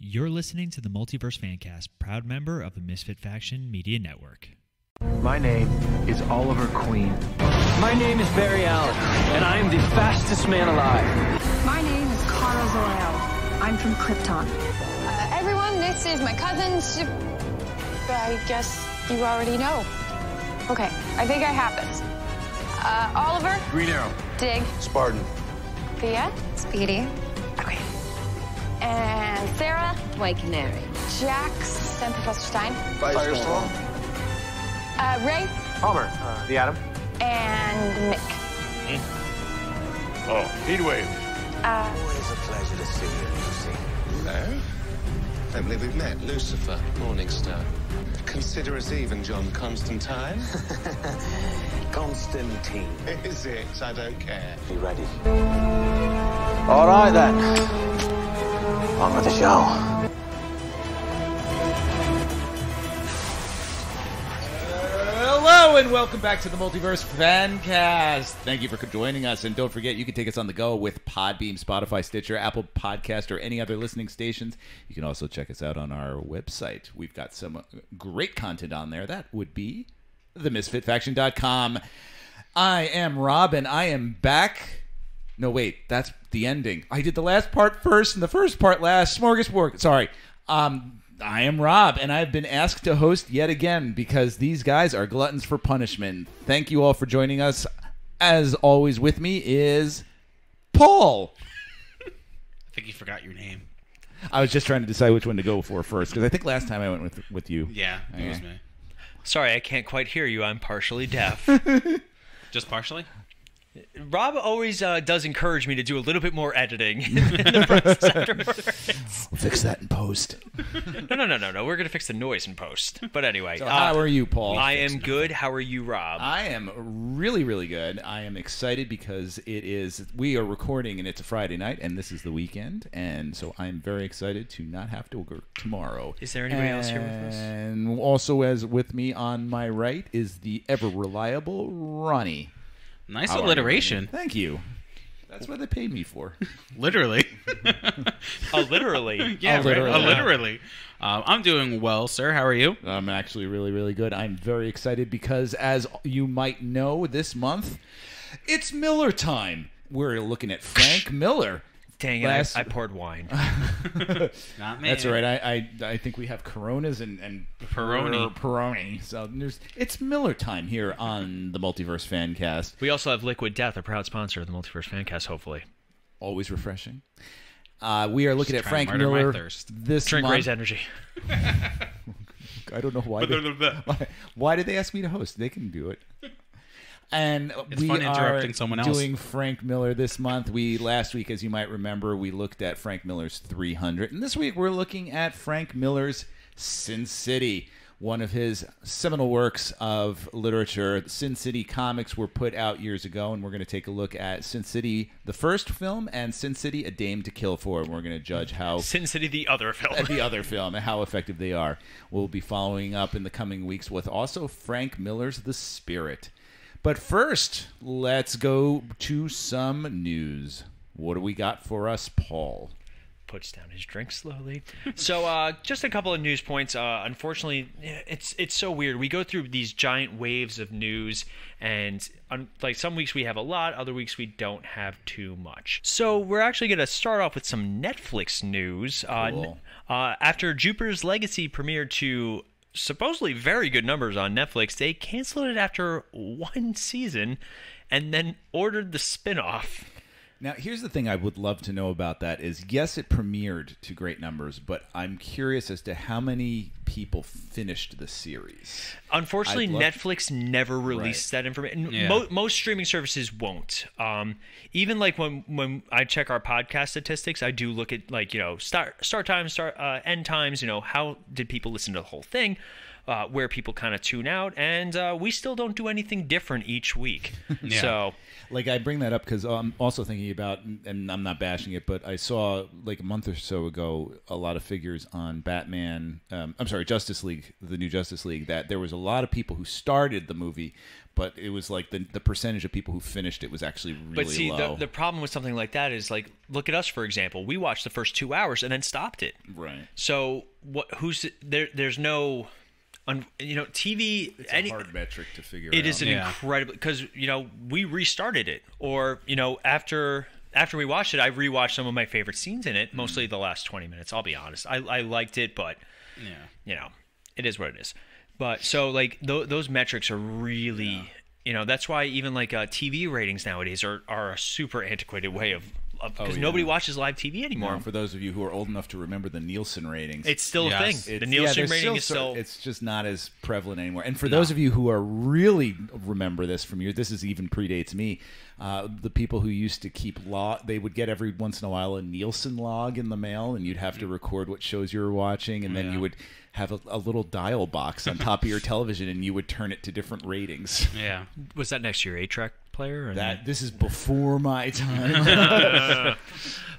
You're listening to the Multiverse Fancast, proud member of the Misfit Faction Media Network. My name is Oliver Queen. My name is Barry Allen, and I am the fastest man alive. My name is Kara Zor-El. I'm from Krypton. Everyone, this is my cousin. I guess you already know. Okay, I think I have this. Oliver. Green Arrow. Dig. Spartan. Thea. Speedy. Okay. And Sarah. White Canary. Jax. And Professor Stein. Firestorm. Ray. Palmer. The Atom. And Mick. Oh, Heatwave. Always a pleasure to see you, Lucy. Hello. Don't believe we've met. Lucifer, Morningstar. Consider us even, John Constantine. Constantine. Is it? I don't care. You ready? All right, then. On with the show. Hello and welcome back to the Multiverse Fancast. Thank you for joining us, and don't forget you can take us on the go with Podbeam, Spotify, Stitcher, Apple Podcast, or any other listening stations. You can also check us out on our website. We've got some great content on there. That would be themisfitfaction.com. I am Rob, and I am back. No, wait, that's the ending. I did the last part first and the first part last. Smorgasbord. Sorry. I am Rob, and I've been asked to host yet again because these guys are gluttons for punishment. Thank you all for joining us. As always, with me is Paul. I think you forgot your name. I was just trying to decide which one to go for first because I think last time I went with you. Yeah, it was me. Sorry, I can't quite hear you. I'm partially deaf. Just partially? Rob always does encourage me to do a little bit more editing in the first afterwards. We'll fix that in post. No. We're going to fix the noise in post. But anyway. So how are you, Paul? I am good. How are you, Rob? I am really, really good. I am excited because we are recording and it's a Friday night and this is the weekend. And so I'm very excited to not have to work tomorrow. Is there anybody else here with us? And also as with me on my right is the ever reliable Ronnie. Nice alliteration. Thank you. That's what they paid me for. Literally. Literally. Yeah, literally. Literally. I'm doing well, sir. How are you? I'm actually really, really good. I'm very excited because, as you might know, this month, it's Miller time. We're looking at Frank Miller. Dang it, I poured wine. Not me. That's all right. I think we have Coronas and Peroni. So it's Miller time here on the Multiverse Fancast. We also have Liquid Death, a proud sponsor of the Multiverse Fancast, hopefully. Always refreshing. We are looking at Frank murder my Miller thirst. this Drink month. Raise Energy. I don't know why. Why did they ask me to host? They can do it. And it's we fun are interrupting someone else. Doing Frank Miller this month. Last week, as you might remember, we looked at Frank Miller's 300. And this week, we're looking at Frank Miller's Sin City, one of his seminal works of literature. Sin City comics were put out years ago, and we're going to take a look at Sin City, the first film, and Sin City, A Dame to Kill For. And we're going to judge how... Sin City, the other film. The other film, and how effective they are. We'll be following up in the coming weeks with also Frank Miller's The Spirit. But first, let's go to some news. What do we got for us, Paul? Puts down his drink slowly. So, just a couple of news points. Unfortunately, it's so weird. We go through these giant waves of news, and like some weeks we have a lot, other weeks we don't have too much. So, we're actually going to start off with some Netflix news. Cool. After Jupiter's Legacy premiered to supposedly very good numbers on Netflix, they canceled it after one season and then ordered the spinoff. Now, here's the thing I would love to know about that is, yes, it premiered to great numbers, but I'm curious as to how many people finished the series. Unfortunately, Netflix never released that information. Yeah. Most streaming services won't. Even like when I check our podcast statistics, I do look at start times, end times. How did people listen to the whole thing? where people kind of tune out, and we still don't do anything different each week. Yeah. So, Like, I bring that up because I'm also thinking about, and I'm not bashing it, but I saw like a month or so ago a lot of figures on Batman. Justice League, the new Justice League. That there was a lot of people who started the movie, but it was like the percentage of people who finished it was actually really but see, low. the problem with something like that is, like, look at us, for example. We watched the first 2 hours and then stopped it. Right. So who's there? There's no, TV. It's a hard metric to figure out. It is an incredible, because we restarted it, or after we watched it, I rewatched some of my favorite scenes in it, mostly the last 20 minutes. I'll be honest, I liked it, but it is what it is. But so, like, those metrics are really, that's why even like TV ratings nowadays are a super antiquated way of because nobody watches live TV anymore. No, for those of you who are old enough to remember the Nielsen ratings, it's still a thing. The Nielsen rating is still. It's just not as prevalent anymore. And for those of you who are really remember this from this is even predates me. The people who used to keep they would get every once in a while a Nielsen log in the mail, and you'd have to record what shows you were watching, and then you would have a little dial box on top of your television, and you would turn it to different ratings. Yeah. Was that next to your 8-track player? Or this is before my time.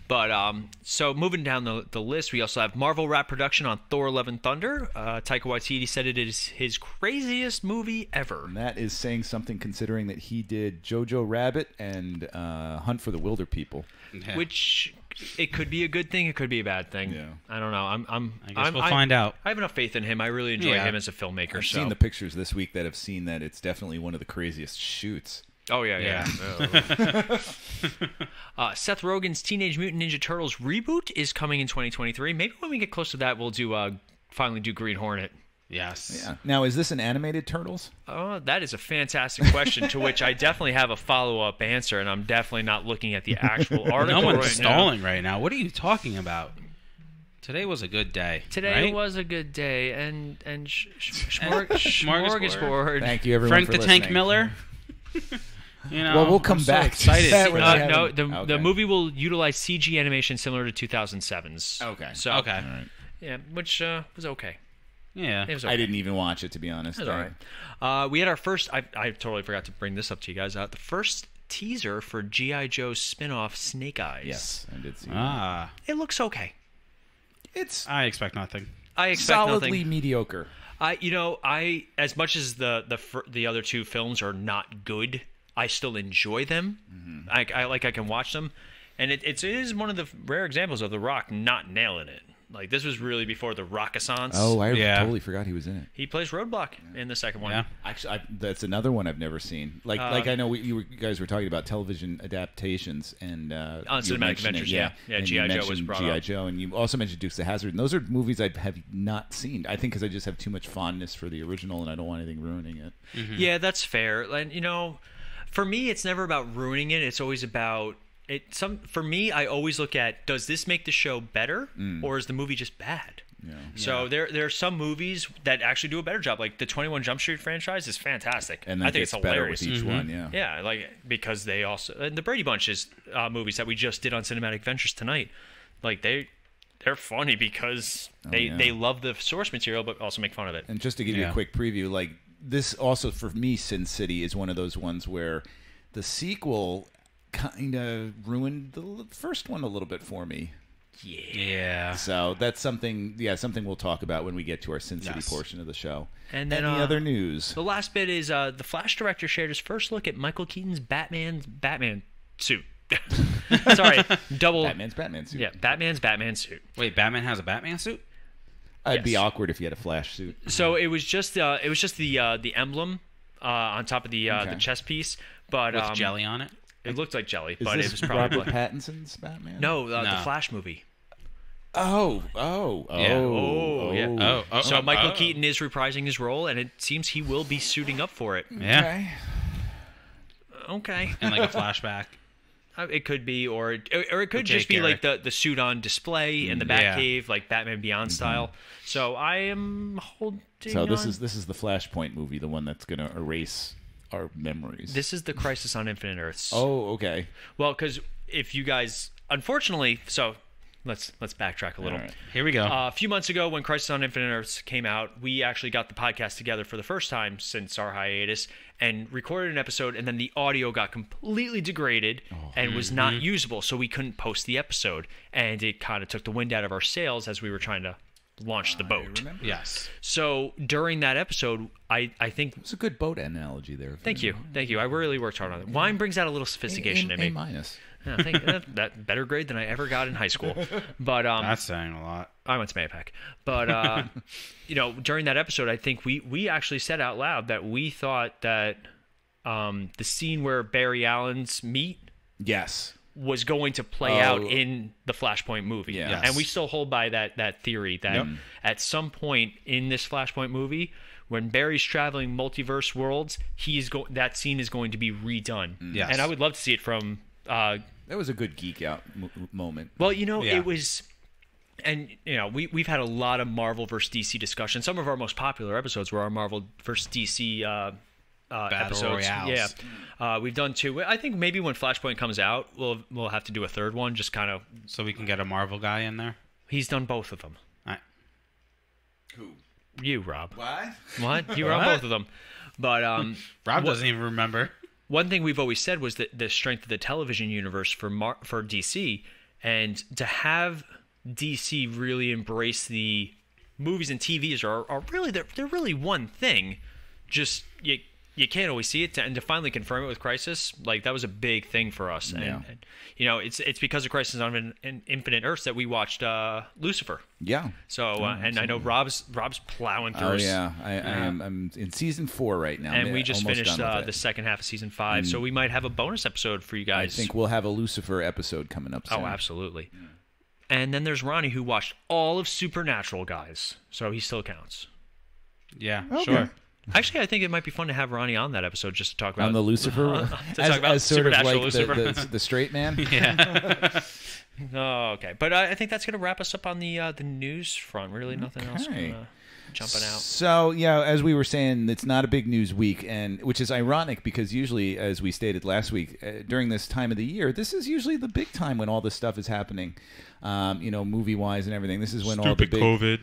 But so moving down the list, we also have Marvel wrap production on Thor: Love and Thunder. Taika Waititi said it is his craziest movie ever. And that is saying something, considering that he did Jojo Rabbit and Hunt for the Wilder People. Yeah. Which it could be a good thing, it could be a bad thing. Yeah. I don't know. I guess we'll find out. I have enough faith in him. I really enjoy him as a filmmaker. I've seen the pictures this week that have seen that it's definitely one of the craziest shoots. Oh, yeah. Seth Rogen's Teenage Mutant Ninja Turtles reboot is coming in 2023. Maybe when we get close to that, we'll finally do Green Hornet. Yes. Yeah. Now, is this an animated Turtles? Oh, that is a fantastic question, to which I definitely have a follow-up answer, and I'm definitely not looking at the actual article. No one's stalling right now. What are you talking about? Today was a good day. Today was a good day, and smorgasbord. Thank you, everyone, Frank for the listening. Tank Miller. Well, we'll come back. So excited. The movie will utilize CG animation similar to 2007's. Okay. So, okay. All right. Yeah, which was okay. Yeah. It was okay. I didn't even watch it, to be honest. It was all right. We had our first. I totally forgot to bring this up to you guys. The first teaser for G.I. Joe's spin-off Snake Eyes. Yes, I did see that. It looks okay. I expect nothing. I expect solidly nothing. mediocre. I as much as the other two films are not good, I still enjoy them. Mm-hmm. I can watch them, and it is one of the rare examples of The Rock not nailing it. Like, this was really before the Rock-assance. Oh, I totally forgot he was in it. He plays Roadblock in the second one. Yeah. Actually, that's another one I've never seen. Like I know you guys were talking about television adaptations and on Cinematic Adventures. Yeah, G.I. Joe was brought up. G.I. Joe, and you also mentioned Dukes of Hazzard. And those are movies I have not seen. I think because I just have too much fondness for the original, and I don't want anything ruining it. Mm-hmm. Yeah, that's fair. And for me, it's never about ruining it. It's always about. For me, I always look at, does this make the show better, or is the movie just bad? Yeah. So there are some movies that actually do a better job. Like the 21 Jump Street franchise is fantastic. And I think it's hilarious. Better with each one, yeah. Yeah, like because they also and the Brady Bunch's movies that we just did on Cinematic Adventures tonight, like they're funny because they love the source material but also make fun of it. And just to give you a quick preview, like this also for me, Sin City is one of those ones where the sequel kind of ruined the first one a little bit for me. Yeah. So that's something we'll talk about when we get to our Sin City portion of the show. And then any other news? The last bit is the Flash director shared his first look at Michael Keaton's Batman suit. Sorry, Batman's Batman suit. Yeah, Batman's Batman suit. Wait, Batman has a Batman suit? It'd be awkward if he had a Flash suit. So it was just the emblem on top of the chest piece, but with jelly on it. It looked like jelly, Is but this it was probably Robert Pattinson's Batman? No, the Flash movie. Oh, yeah. So Michael Keaton is reprising his role, and it seems he will be suiting up for it. Yeah. Okay. And like a flashback. It could be, or it could just be like the suit on display in the Batcave, like Batman Beyond style. So I am holding. So this is the Flashpoint movie, the one that's going to erase our memories. This is the Crisis on Infinite Earths. Oh, okay. Well, because if you guys, unfortunately, so let's backtrack a little. All right. Here we go. A few months ago, when Crisis on Infinite Earths came out, we actually got the podcast together for the first time since our hiatus and recorded an episode, and then the audio got completely degraded and was not usable, so we couldn't post the episode, and it kind of took the wind out of our sails as we were trying to launch the boat. Yes. So during that episode, I think It's a good boat analogy there. Thank you. I really worked hard on it. Wine brings out a little sophistication in me. A minus. Yeah, I think that better grade than I ever got in high school. But That's saying a lot. I went to McCarthy. But during that episode, I think we actually said out loud that we thought that the scene where Barry Allen's meet Yes. was going to play out in the Flashpoint movie. Yeah. Yes. And we still hold by that theory that at some point in this Flashpoint movie, when Barry's traveling multiverse worlds, that scene is going to be redone. Yes. And I would love to see it from That was a good geek out moment. well, it was, and we've had a lot of Marvel versus DC discussion. Some of our most popular episodes were our Marvel versus DC episodes. Royales. Yeah, we've done 2. I think maybe when Flashpoint comes out, we'll have to do a third one. Just kind of So we can get a Marvel guy in there. he's done both of them. Who? You, Rob. What? You were on both of them. But Rob doesn't even remember. one thing we've always said was that the strength of the television universe for DC, and to have DC really embrace the movies and TVs are really they're really one thing. Just you can't always see it, and to finally confirm it with Crisis, like that was a big thing for us. Yeah. And it's because of Crisis on Infinite Earths that we watched Lucifer. Yeah. So and I know Rob's plowing through. Oh yeah, I'm in season 4 right now, and we just almost finished done with the it. second half of season 5, so we might have a bonus episode for you I guys. think we'll have a Lucifer episode coming up soon. Oh, absolutely. And then there's Ronnie, who watched all of Supernatural, guys, so he still counts. Yeah, Okay. sure. Actually, I think it might be fun to have Ronnie on that episode just to talk about On the Lucifer, talk about as sort of Supernatural like Lucifer. the straight man. Yeah. Oh, okay. But I think that's going to wrap us up on the news front. Really, nothing else Okay. jumping out. So yeah, as we were saying, it's not a big news week, and which is ironic because usually, as we stated last week, during this time of the year, this is usually the big time when all this stuff is happening. Movie wise and everything. This is when all the big COVID.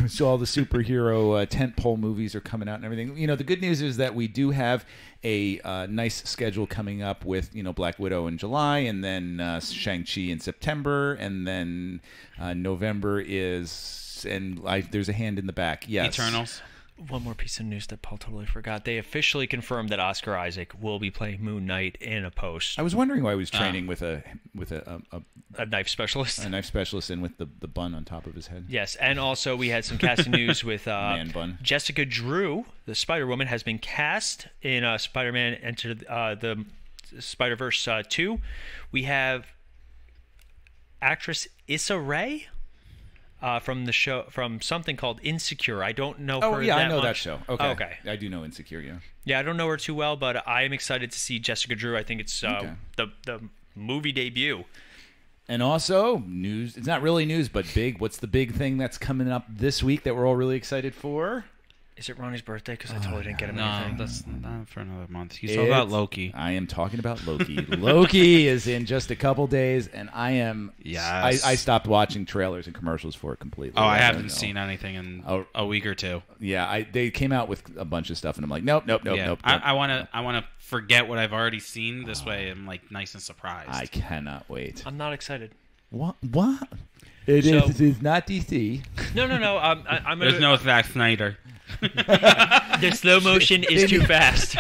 so all the superhero tentpole movies are coming out and everything. The good news is that we do have a nice schedule coming up with Black Widow in July, and then Shang-Chi in September, and then November is there's a hand in the back. Yes, Eternals. One more piece of news that Paul totally forgot. They officially confirmed that Oscar Isaac will be playing Moon Knight in a post. I was wondering why he was training with a knife specialist. A knife specialist and with the bun on top of his head. Yes, and also we had some casting news with Man bun. Jessica Drew, the Spider-Woman, has been cast in Spider-Man Enter the Spider-Verse 2. We have actress Issa Rae from the show, from something called Insecure. I don't know her I that know much. that show. Okay. Okay. I do know Insecure, yeah. Yeah, I don't know her too well, but I am excited to see Jessica Drew. I think it's the movie debut. And also, news, it's not really news, but big. What's the big thing that's coming up this week that we're all really excited for? Is it Ronnie's birthday? Because I totally didn't get him No, anything. that's not for another month. He's talking about Loki. I am talking about Loki. Loki is in just a couple days, and I am... Yes. I stopped watching trailers and commercials for it completely. Oh, I haven't seen anything in a week or two. Yeah, they came out with a bunch of stuff, and I'm like, nope. I want to forget what I've already seen. This way, I'm like nice and surprised. I cannot wait. I'm not excited. What? It's not DC. No. I'm gonna, There's no Zack Snyder. The slow motion is too fast.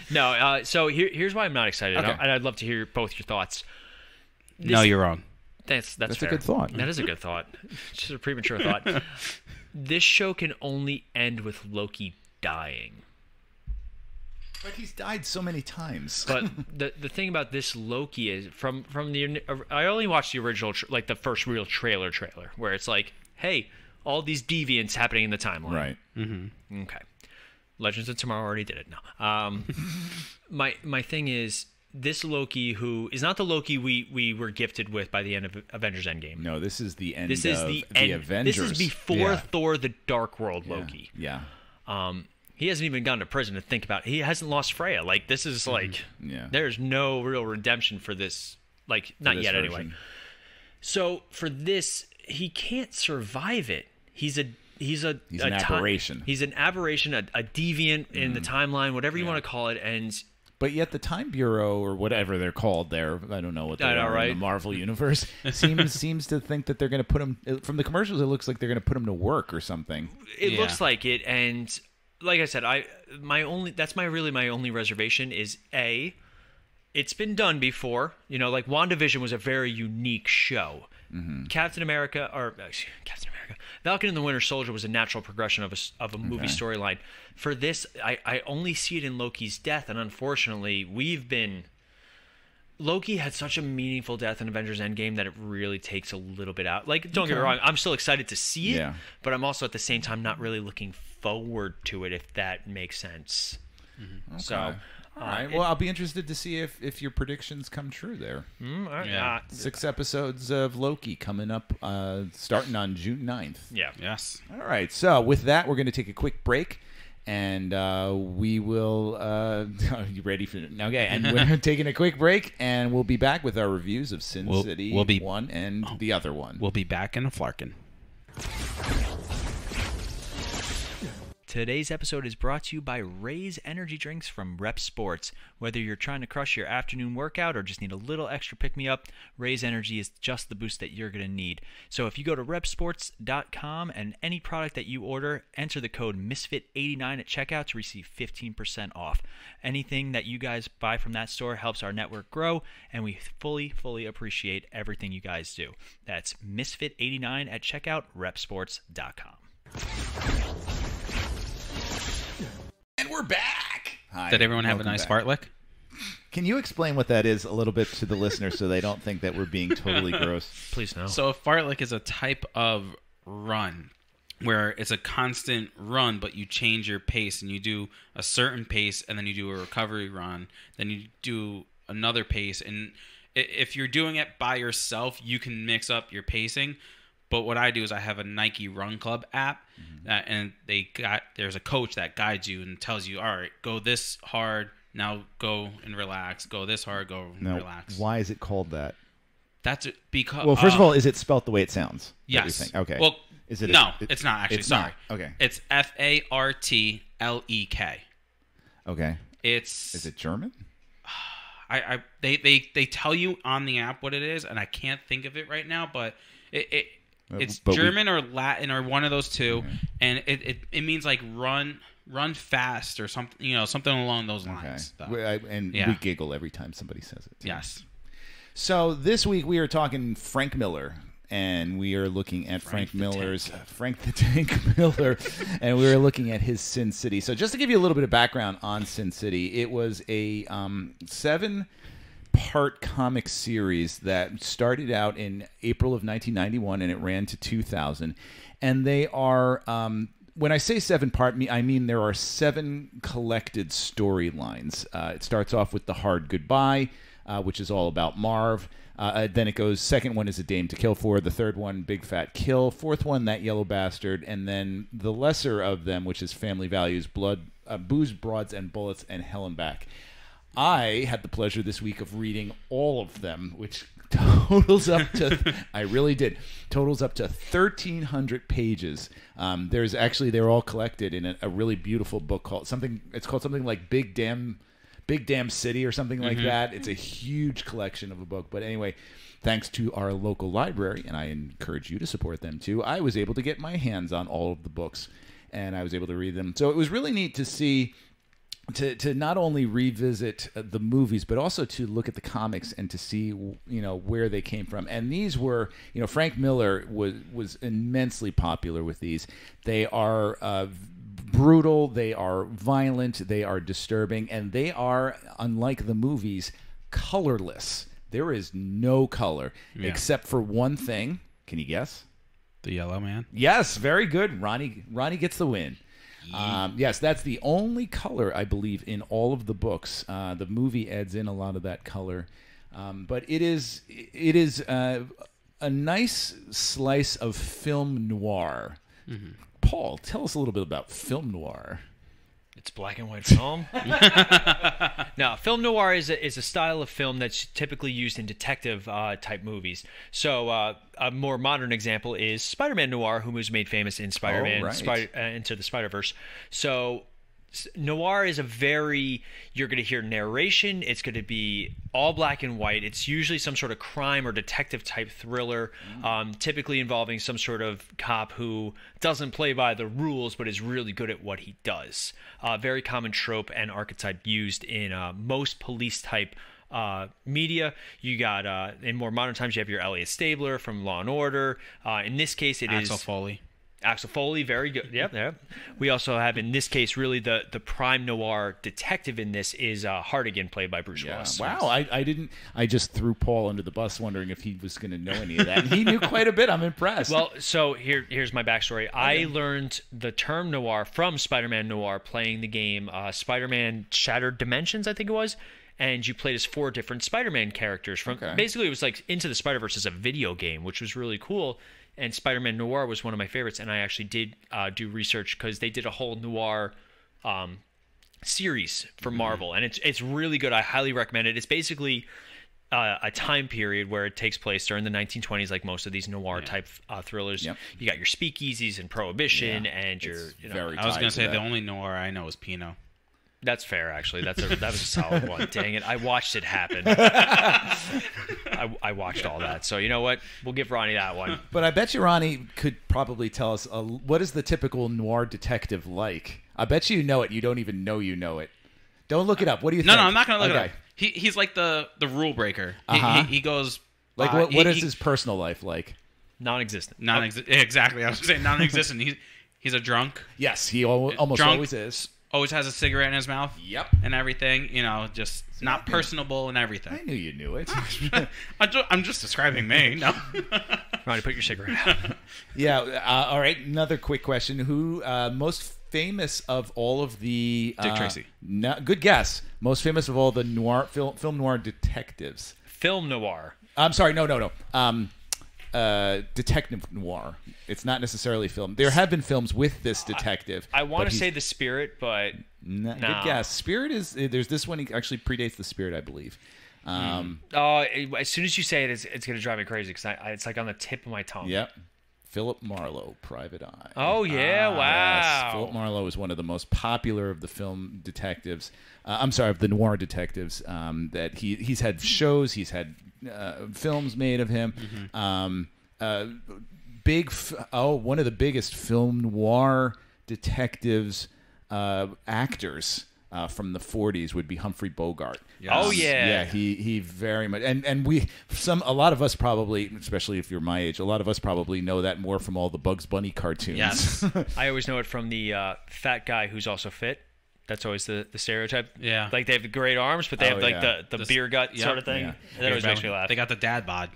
No, so here's why I'm not excited, Okay. and I'd love to hear both your thoughts. No, you're wrong. That's That's fair. a good thought. That is a good thought. It's just a premature thought. This show can only end with Loki dying. But he's died so many times. But the thing about this Loki is from the I only watched the original like the first real trailer where it's like, hey, all these deviants happening in the timeline. Right. Mm-hmm. Okay. Legends of Tomorrow already did it. No. My thing is this Loki, who is not the Loki we were gifted with by the end of Avengers Endgame. No, this is the end. This is the end. Avengers. This is before Thor: The Dark World Loki. Yeah. He hasn't even gone to prison to think about it. He hasn't lost Freya. Like, this is like, Yeah. there's no real redemption for this. Like, not this yet version. anyway. So for this, he can't survive it. He's an aberration. He's an aberration, a deviant in the timeline, whatever you want to call it. And but yet the Time Bureau, or whatever they're called there, I don't know what they are in the Marvel universe, seems to think that they're going to put him, from the commercials, it looks like they're going to put him to work or something. It looks like it. And like I said, my only reservation is it's been done before. Like WandaVision was a very unique show. Captain America, Falcon and the Winter Soldier was a natural progression of a movie storyline. For this, I only see it in Loki's death, and unfortunately, Loki had such a meaningful death in Avengers Endgame that it really takes a little bit out. Like, don't get me wrong, I'm still excited to see it, but I'm also at the same time not really looking forward to it, if that makes sense. Okay. So. All right. Well, I'll be interested to see if your predictions come true there. 6 episodes of Loki coming up, starting on June 9th. Yeah. Yes. All right. So with that, we're going to take a quick break, and we will. Are you ready for it? Okay. And we're taking a quick break, and we'll be back with our reviews of Sin City 1 and the other one. We'll be back in a flarkin. Today's episode is brought to you by Ray's Energy Drinks from Rep Sports. Whether you're trying to crush your afternoon workout or just need a little extra pick-me-up, Ray's Energy is just the boost that you're going to need. So if you go to repsports.com and any product that you order, enter the code MISFIT89 at checkout to receive 15% off. Anything that you guys buy from that store helps our network grow, and we fully appreciate everything you guys do. That's MISFIT89 at checkout, repsports.com. And we're back. Hi. Did everyone have a nice fartlek? Can you explain what that is a little bit to the listeners so they don't think that we're being totally gross? Please no. So a fartlek is a type of run where it's a constant run, but you change your pace, and you do a certain pace, and then you do a recovery run, then you do another pace. And if you're doing it by yourself, you can mix up your pacing. But what I do is I have a Nike Run Club app, and there's a coach that guides you and tells you, all right, go this hard, now go and relax. Go this hard, go and relax. Why is it called that? That's because. Well, first of all, is it spelt the way it sounds? Yes. Okay. Well, is it? No, it's not actually. It's sorry. Not. Okay. It's FARTLEK. Okay. Is it German? They tell you on the app what it is, and I can't think of it right now, but it's German or Latin or one of those two, and it means like run fast or something, something along those lines. We giggle every time somebody says it. Yes. So this week we are talking Frank Miller, and we are looking at Frank the Tank Miller, and we are looking at his Sin City. So just to give you a little bit of background on Sin City, it was a 7-part comic series that started out in April of 1991, and it ran to 2000. And they are, when I say 7-part, I mean there are 7 collected storylines. It starts off with The Hard Goodbye, which is all about Marv. Then it goes, second one is A Dame to Kill For. The third one, Big Fat Kill. Fourth one, That Yellow Bastard. And then the lesser of them, which is Family Values, Booze, Broads, and Bullets, and Hell and Back. I had the pleasure this week of reading all of them, which totals up to, I really did, totals up to 1,300 pages. They're all collected in a really beautiful book called something like Big Damn City or something like that. It's a huge collection of a book. But anyway, thanks to our local library, and I encourage you to support them too, I was able to get my hands on all of the books, and I was able to read them. So it was really neat to see, to not only revisit the movies, but also to look at the comics and to see, where they came from. And these were, Frank Miller was immensely popular with these. They are brutal, they are violent, they are disturbing, and they are, unlike the movies, colorless. There is no color except for one thing. Can you guess? The Yellow Man. Yes, very good. Ronnie gets the win. Yes, that's the only color, I believe, in all of the books. The movie adds in a lot of that color, but it is a nice slice of film noir. Paul, tell us a little bit about film noir. It's black and white film. No, film noir is a style of film that's typically used in detective type movies. So a more modern example is Spider-Man noir, who was made famous in Spider-Man Into the Spider-Verse. So noir is you're going to hear narration. It's going to be all black and white. It's usually some sort of crime or detective type thriller, typically involving some sort of cop who doesn't play by the rules but is really good at what he does. Very common trope and archetype used in most police type media. You got in more modern times, you have your Elliot Stabler from Law and Order. In this case, it is Axel Foley, very good. Yep. We also have, in this case, really the prime noir detective in this is Hartigan, played by Bruce Willis. Wow, I just threw Paul under the bus, wondering if he was going to know any of that. And he knew quite a bit. I'm impressed. Well, so here's my backstory. Okay. I learned the term noir from Spider-Man Noir, playing the game Spider-Man Shattered Dimensions, I think it was. And you played as 4 different Spider-Man characters. Basically, it was like Into the Spider-Verse as a video game, which was really cool. And Spider-Man Noir was one of my favorites, and I actually did do research because they did a whole noir series for Marvel, and it's really good. I highly recommend it. It's basically a time period where it takes place during the 1920s, like most of these noir type thrillers. Yep. You got your speakeasies and Prohibition, and your I was going to say the only noir I know is Pinot. That's fair, actually. That was a solid one. Dang it. I watched it happen. I watched all that. So you know what? We'll give Ronnie that one. But I bet you Ronnie could probably tell us, what is the typical noir detective like? I bet you know it. You don't even know you know it. Don't look it up. What do you think? No, I'm not going to look it up. He's like the rule breaker. He goes... Like, what is his personal life like? Non-existent. Exactly. I was saying non-existent. He's a drunk. Yes, he almost always is. Always has a cigarette in his mouth. Yep. And everything, just not personable and everything. I knew you knew it. I'm just describing me. No. Ronnie, put your cigarette out. Yeah. All right. Another quick question. Who most famous of all of the... Dick Tracy. Good guess. Most famous of all the noir film noir detectives. Film noir. I'm sorry. No. Detective noir. It's not necessarily film. There have been films with this detective. I want to say The Spirit, but good guess. Spirit is there's this one. He actually predates The Spirit, I believe. As soon as you say it, it's going to drive me crazy because it's like on the tip of my tongue. Yep. Philip Marlowe, Private Eye. Oh yeah! Wow. Yes. Philip Marlowe is one of the most popular of the film detectives. Of the noir detectives. That he's had shows. He's had films made of him. One of the biggest film noir detectives actors from the 40s would be Humphrey Bogart. Yes. Oh yeah, yeah. He very much, and a lot of us probably, especially if you're my age, a lot of us probably know that more from all the Bugs Bunny cartoons. Yes, I always know it from the fat guy who's also fit. That's always the stereotype. Yeah. Like they have great arms, but they have like the beer gut sort of thing. Yeah. That always makes me laugh. They got the dad bod.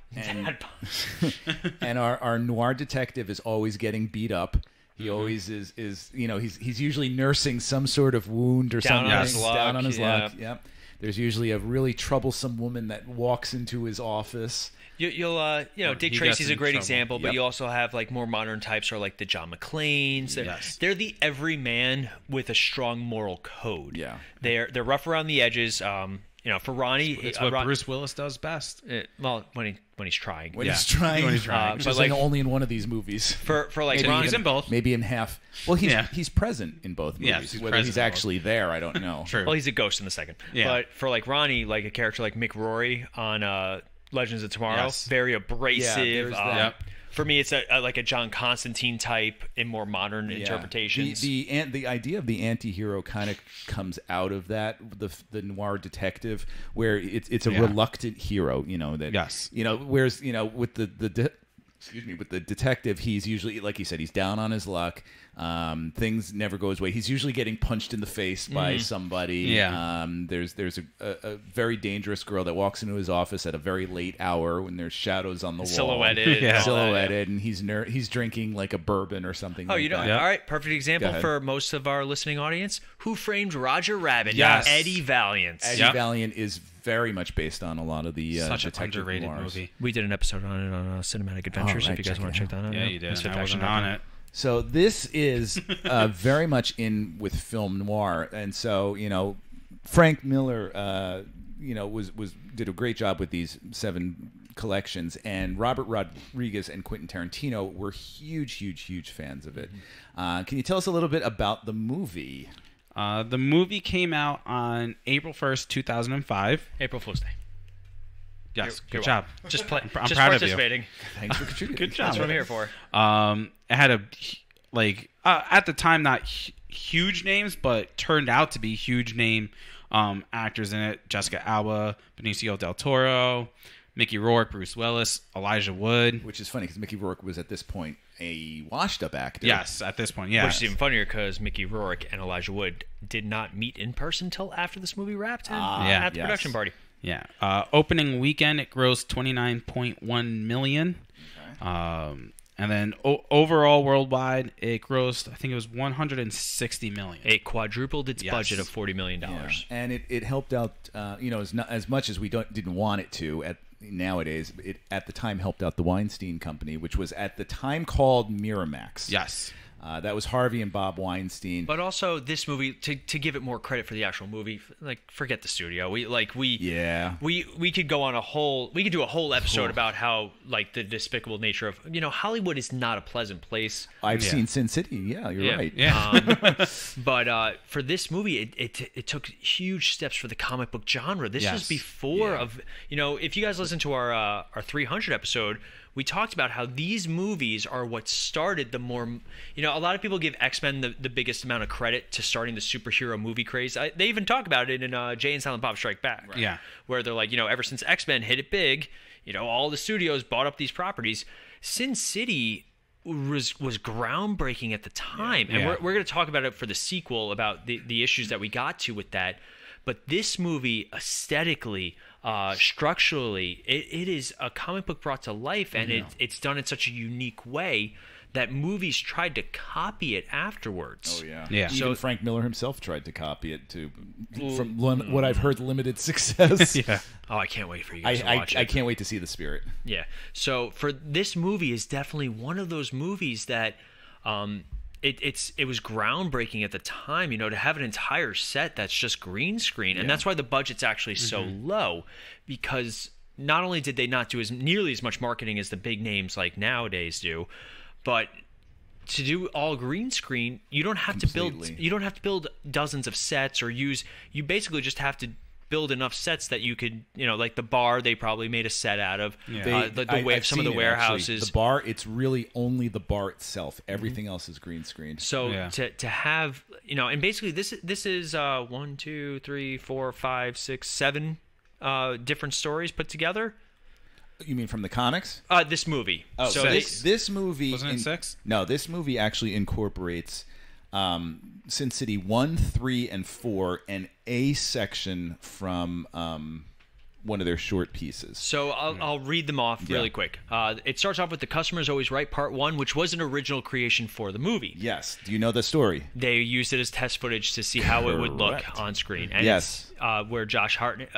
And our noir detective is always getting beat up. He always is he's usually nursing some sort of wound or something. Down on his luck. Yep. There's usually a really troublesome woman that walks into his office. You'll Dick Tracy's a great example, but you also have like more modern types, or like the John McClanes. They're the everyman with a strong moral code. Yeah, they're rough around the edges. For Ronnie, it's what Bruce Willis does best. When he's trying. He's trying. Which is like only in one of these movies. For like Ronnie, he's in both. Maybe in half. Well, he's present in both movies. Yeah, whether he's actually there, I don't know. True. Well, he's a ghost in the second. Yeah. But for like Ronnie, like a character like Mick Rory on Legends of Tomorrow, very abrasive. For me, it's like a John Constantine type in more modern interpretations. The idea of the anti-hero kind of comes out of that, the noir detective, where it's a reluctant hero, whereas with with the detective, he's usually, like you said, he's down on his luck. Things never go his way. He's usually getting punched in the face by somebody. Yeah. There's a very dangerous girl that walks into his office at a very late hour when there's shadows on the wall. Silhouetted, and he's drinking like a bourbon or something. Oh, like that. All right, perfect example for most of our listening audience. Who Framed Roger Rabbit? Yes. Eddie Valiant. Eddie Valiant is very much based on a lot of the such an underrated movie. We did an episode on it on Cinematic Adventures. If you guys want to check that out, you did. I wasn't on it. So this is very much in with film noir, and so Frank Miller, did a great job with these 7 collections, and Robert Rodriguez and Quentin Tarantino were huge fans of it. Can you tell us a little bit about the movie? The movie came out on April 1st, 2005. April Fool's Day. Yes, You're good job. welcome. I'm just proud of you. participating. Thanks for contributing. Good job. That's what I'm here for. It had at the time not huge names, but turned out to be huge name actors in it: Jessica Alba, Benicio del Toro, Mickey Rourke, Bruce Willis, Elijah Wood. Which is funny because Mickey Rourke was at this point a washed-up actor. Yes, at this point, yeah. Which is even funnier because Mickey Rourke and Elijah Wood did not meet in person until after this movie wrapped at the production party. Yeah. Opening weekend, it grossed $29.1 million. Okay. And then overall worldwide, it grossed, I think it was $160 million. It quadrupled its budget of $40 million. Yeah. And it helped out, as much as we didn't want it to nowadays, it at the time helped out the Weinstein Company, which was at the time called Miramax. Yes. That was Harvey and Bob Weinstein. But also, this movie, to give it more credit for the actual movie, forget the studio. We could go on we could do a whole episode about how the despicable nature of Hollywood is not a pleasant place. I've seen Sin City. Yeah, you're right. Yeah. But for this movie, it took huge steps for the comic book genre. This was before if you guys listen to our 300 episode. We talked about how these movies are what started the more, a lot of people give X-Men the biggest amount of credit to starting the superhero movie craze. They even talk about it in Jay and Silent Bob Strike Back. Right. Yeah. Where they're like, ever since X-Men hit it big, all the studios bought up these properties. Sin City was groundbreaking at the time. And we're going to talk about it for the sequel, about the issues that we got to with that. But this movie, aesthetically, structurally, it is a comic book brought to life, and it's done in such a unique way that movies tried to copy it afterwards. Oh yeah. Yeah. Even Frank Miller himself tried to copy it from what I've heard, limited success. Yeah. Oh, I can't wait for you guys to watch it. I can't wait to see the spirit. Yeah. So for this movie is definitely one of those movies that it was groundbreaking at the time, to have an entire set that's just green screen. And that's why the budget's actually so low, because not only did they not do nearly as much marketing as the big names like nowadays do, but to do all green screen, you don't have to build dozens of sets you basically just have to build enough sets that you could, like the bar, they probably made a set out of. Yeah. Some of the warehouses. The bar, it's really only the bar itself. Everything else is green screened. So to have, and basically this is 1, 2, 3, 4, 5, 6, 7 different stories put together. You mean from the comics? This movie. Oh, so this movie wasn't it 6? No, this movie actually incorporates Sin City 1, 3, and 4, and a section from one of their short pieces. So I'll read them off really quick. It starts off with The Customer's Always Right, Part 1, which was an original creation for the movie. Yes. Do you know the story? They used it as test footage to see how it would look on screen. And yes. Where Josh Hartnett...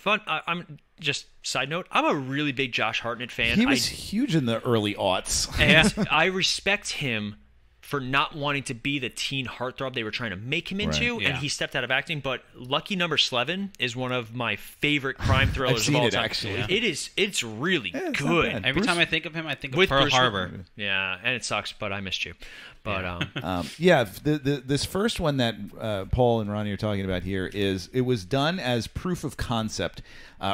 I'm just side note, I'm a really big Josh Hartnett fan. He was huge in the early aughts. And I respect him for not wanting to be the teen heartthrob they were trying to make him into, and he stepped out of acting. But Lucky Number 11 is one of my favorite crime thrillers of all time. Actually. Yeah. It's really good. Every time I think of him, I think of Pearl Harbor. Yeah, and it sucks, but I missed you. But this first one that Paul and Ronnie are talking about here it was done as proof of concept.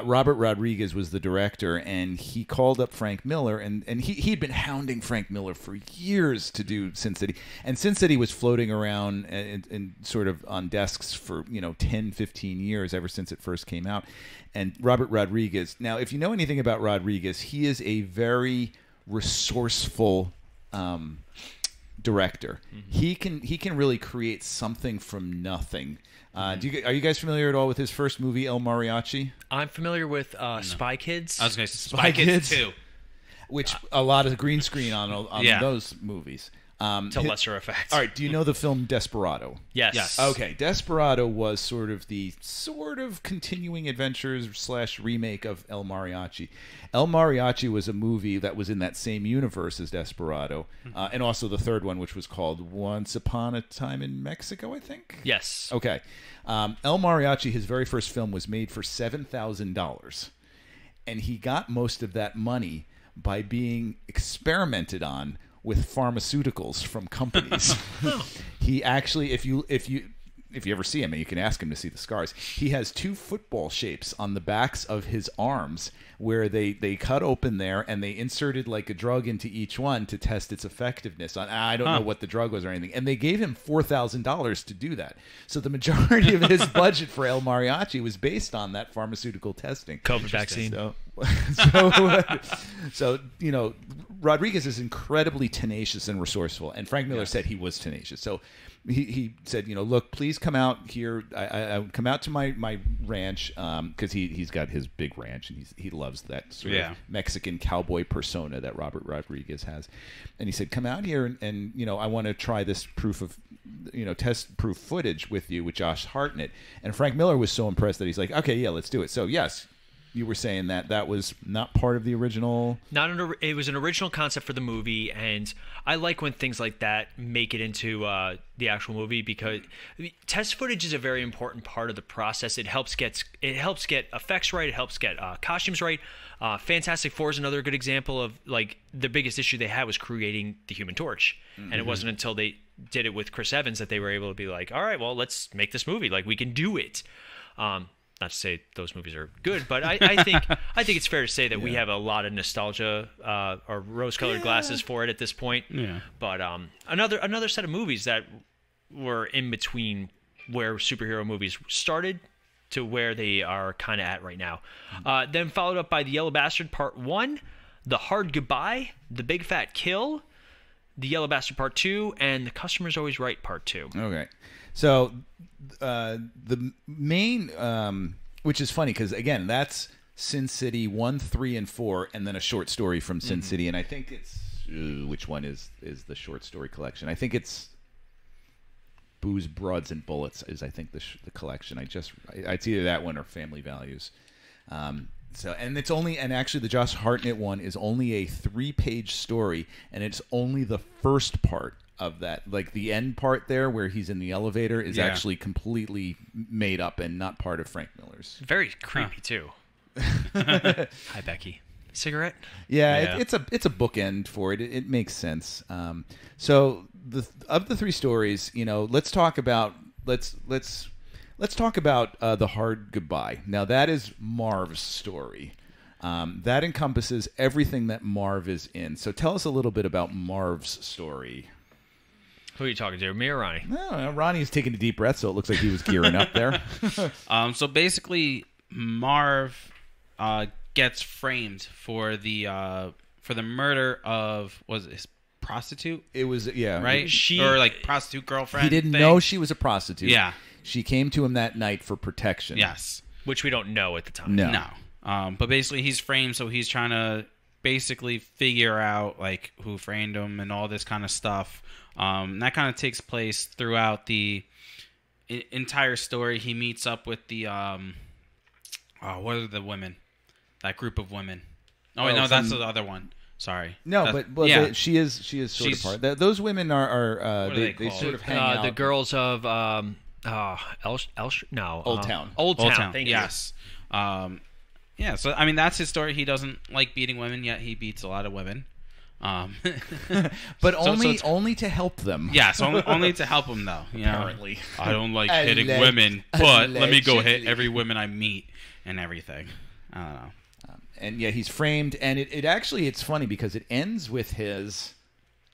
Robert Rodriguez was the director, and he called up Frank Miller, and he'd been hounding Frank Miller for years to do Sin City. And Sin City was floating around and sort of on desks for 10, 15 years ever since it first came out. And Robert Rodriguez, now if you know anything about Rodriguez, he is a very resourceful director. Mm-hmm. He can really create something from nothing. Are you guys familiar at all with his first movie, El Mariachi? I'm familiar with Spy Kids. I was going to say Spy Kids 2. Which a lot of green screen on those movies. to lesser effect. All right, do you know the film Desperado? Yes. Okay, Desperado was sort of the continuing adventures / remake of El Mariachi. El Mariachi was a movie that was in that same universe as Desperado, and also the third one, which was called Once Upon a Time in Mexico, I think? Yes. Okay. El Mariachi, his very first film, was made for $7,000, and he got most of that money by being experimented on with pharmaceuticals from companies. He actually, if you ever see him, and you can ask him to see the scars, he has 2 football shapes on the backs of his arms where they cut open there and they inserted like a drug into each one to test its effectiveness. I don't know what the drug was or anything. And they gave him $4,000 to do that. So the majority of his budget for El Mariachi was based on that pharmaceutical testing. COVID vaccine. So you know, Rodriguez is incredibly tenacious and resourceful, and Frank Miller said he was tenacious. So he said, you know, look, please come out here. I come out to my ranch because he's got his big ranch and he loves that sort of Mexican cowboy persona that Robert Rodriguez has. And he said, come out here and you know, I want to try this test proof footage with you with Josh Hartnett. And Frank Miller was so impressed that he's like, okay, yeah, let's do it. So yes. You were saying that was not part of the original. It was an original concept for the movie, and I like when things like that make it into the actual movie because test footage is a very important part of the process. It helps get effects right. It helps get costumes right. Fantastic Four is another good example of like the biggest issue they had was creating the Human Torch, and it wasn't until they did it with Chris Evans that they were able to be like, all right, well, let's make this movie. Like we can do it. Not to say those movies are good, but I think it's fair to say that we have a lot of nostalgia or rose-colored glasses for it at this point. Yeah. But another set of movies that were in between where superhero movies started to where they are kind of at right now. Then followed up by The Yellow Bastard Part 1, The Hard Goodbye, The Big Fat Kill, The Yellow Bastard Part 2, and The Customer's Always Right Part 2. Okay. So the main, which is funny because again, that's Sin City 1, 3, and 4, and then a short story from Sin City, and I think it's which one is the short story collection? I think it's Booze, Broads, and Bullets is I think the collection. It's either that one or Family Values. Actually the Josh Hartnett one is only a 3-page story, and it's only the first part of that, like the end part there where he's in the elevator is actually completely made up and not part of Frank Miller's. Very creepy too. Hi, Becky. Cigarette? Yeah. It's a bookend for it. It makes sense. So of the 3 stories, you know, let's talk about The Hard Goodbye. Now that is Marv's story. That encompasses everything that Marv is in. So tell us a little bit about Marv's story. Who are you talking to, me or Ronnie? No, Ronnie's taking a deep breath, so it looks like he was gearing up there. So basically, Marv gets framed for the murder of his prostitute. It was right. Or like prostitute girlfriend. He didn't know she was a prostitute. Yeah, she came to him that night for protection. Yes, which we don't know at the time. No. But basically, he's framed, so he's trying to basically figure out like who framed him and all this kind of stuff. That kind of takes place throughout the entire story. He meets up with the what are the women? That group of women. No, that's the other one. Sorry. No, but she is sort of part. Those women are they sort of hang out. The girls of Old Town. Old Town. Thank you. Yes. Yeah. So I mean, that's his story. He doesn't like beating women, yet he beats a lot of women. But only to help them. Yes, only to help them though. You apparently, know? I don't like hitting women, but let me go hit every woman I meet and everything. I don't know. And yeah, he's framed, and it's funny because it ends with his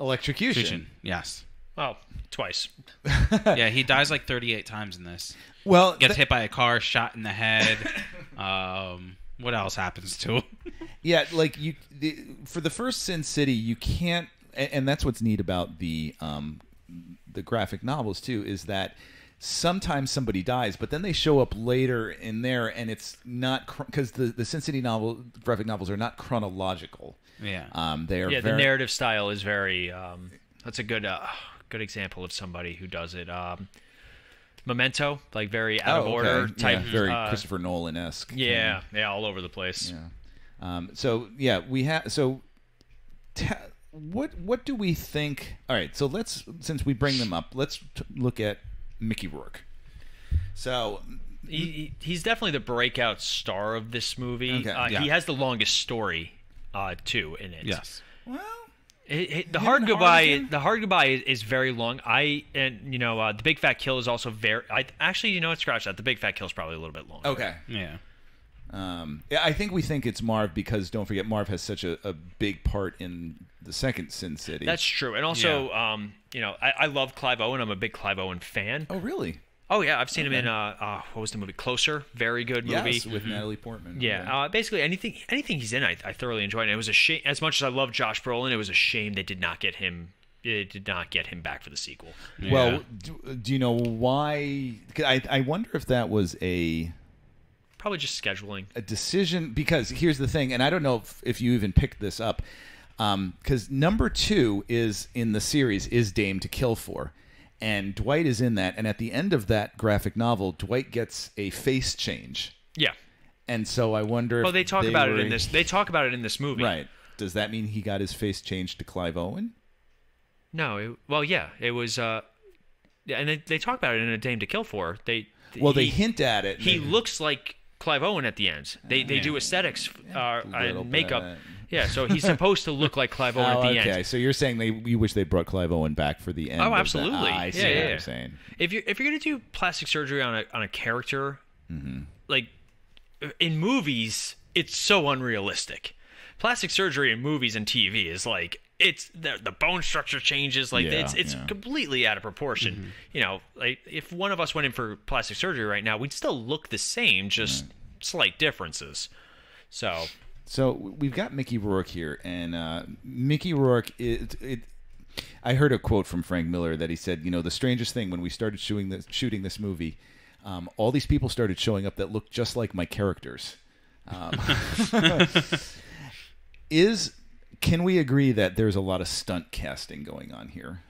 electrocution. Yes. Well, twice. Yeah, he dies like 38 times in this. Well, gets hit by a car, shot in the head. What else happens to him? Yeah, like for the first Sin City, you can't, and that's what's neat about the graphic novels too, is that sometimes somebody dies, but then they show up later in there, and it's not because the Sin City graphic novels are not chronological. Yeah, they are. Yeah, the narrative style is very. That's a good example of somebody who does it. Memento, like very out of order type, very Christopher Nolan-esque. Yeah, all over the place. Yeah. So yeah, we have. So, what do we think? All right. So since we bring them up, let's look at Mickey Rourke. So. He's definitely the breakout star of this movie. Okay. He has the longest story, too, in it. Yes. Well, the hard goodbye is very long. The Big Fat Kill is also very. Scratch that. The Big Fat Kill is probably a little bit longer. Okay. Yeah. I think we think it's Marv because don't forget Marv has such a big part in the second Sin City. That's true, and also, I love Clive Owen. I'm a big Clive Owen fan. Oh, really? Oh yeah, I've seen him in what was the movie? Closer, very good movie. Yes, with Natalie Portman. Yeah, basically anything he's in, I thoroughly enjoy. And it was a shame. As much as I love Josh Brolin, it was a shame they did not get him. It did not get him back for the sequel. Yeah. Well, do you know why? I wonder if that was probably just scheduling a decision. Because here's the thing, and I don't know if you even picked this up, because number 2 is in the series is Dame to Kill For. And Dwight is in that, and at the end of that graphic novel, Dwight gets a face change. Yeah. And so I wonder if they talk about it in this. They talk about it in this movie. Right. Does that mean he got his face changed to Clive Owen? No. It was. And they talk about it in A Dame to Kill For. They hint at it. He looks like Clive Owen at the end. They do aesthetics and makeup. Yeah, so he's supposed to look like Clive Owen at the end. Okay, so you're saying you wish they brought Clive Owen back for the end. Oh, absolutely. I see what you're saying. If you're gonna do plastic surgery on a character, like in movies, it's so unrealistic. Plastic surgery in movies and TV is like it's the bone structure changes. Like it's completely out of proportion. Like if one of us went in for plastic surgery right now, we'd still look the same, just slight differences. So we've got Mickey Rourke here, and Mickey Rourke I heard a quote from Frank Miller that he said, the strangest thing when we started shooting this movie, all these people started showing up that looked just like my characters. Can we agree that there's a lot of stunt casting going on here?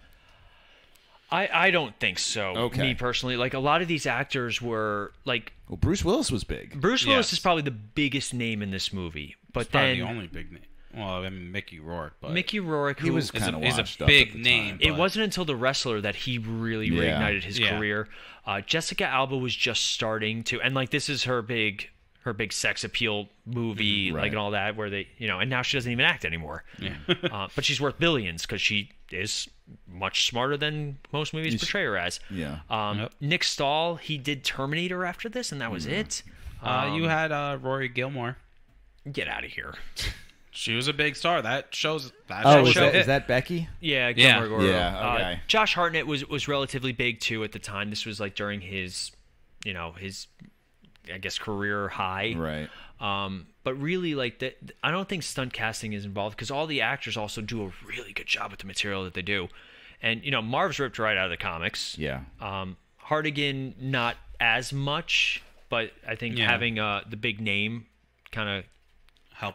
I don't think so. Okay. Me personally, like a lot of these actors were like. Well, Bruce Willis was big. Bruce Willis is probably the biggest name in this movie, but then the only big name. Well, I mean Mickey Rourke, but Mickey Rourke, he was kind of washed a up big at the name. time, it wasn't until The Wrestler that he really reignited his career. Jessica Alba was just starting to, and like this is her big sex appeal movie, like and all that, where they, and now she doesn't even act anymore. Yeah. But she's worth billions because she is much smarter than most movies portray her as. Yeah. Nick Stahl, he did Terminator after this, and that was it. You had Rory Gilmore. Get out of here. She was a big star. That shows. Is that Becky? Yeah, Gilmore Girl. Yeah. Okay. Josh Hartnett was relatively big too at the time. This was like during his, his, I guess, career high. Right. But really, like I don't think stunt casting is involved because all the actors also do a really good job with the material that they do, and Marv's ripped right out of the comics. Yeah. Hartigan not as much, but I think having the big name kind of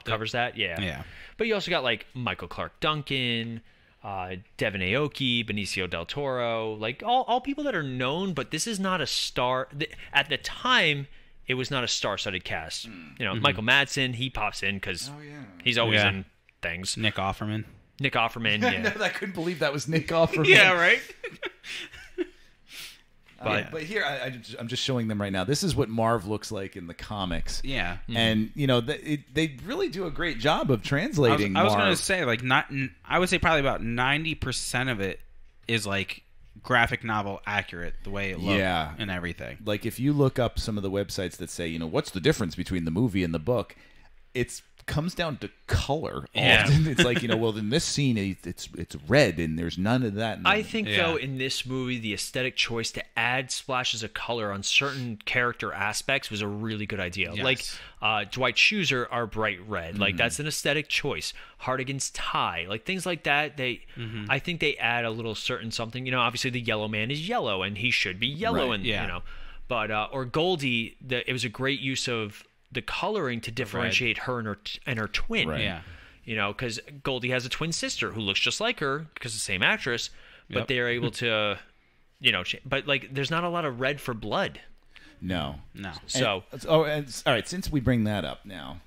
covers that. Yeah. But you also got like Michael Clark Duncan, Devin Aoki, Benicio del Toro, like all people that are known, but this is not a star. At the time, it was not a star-studded cast. Michael Madsen, he pops in because he's always in things. Nick Offerman. Yeah. I couldn't believe that was Nick Offerman. Yeah, right? But here, I'm just showing them right now. This is what Marv looks like in the comics. Yeah. And, they really do a great job of translating I was Marv. going to say, like, I would say probably about 90% of it is, like, graphic novel accurate, the way it looks and everything. Like, if you look up some of the websites that say, what's the difference between the movie and the book, it comes down to color. Yeah. It's like, well, in this scene, it's red, and there's none of that. I think, though, in this movie, the aesthetic choice to add splashes of color on certain character aspects was a really good idea. Yes. Like, Dwight's shoes are bright red. Like, that's an aesthetic choice. Hartigan's tie. Like, things like that, I think they add a little certain something. Obviously, the yellow man is yellow, and he should be yellow. Right. And, But, or Goldie, it was a great use of the coloring to differentiate her and her twin. Right. Yeah. You know, because Goldie has a twin sister who looks just like her because the same actress, but they're able to, you know, but like there's not a lot of red for blood. No. So, all right. Since we bring that up now,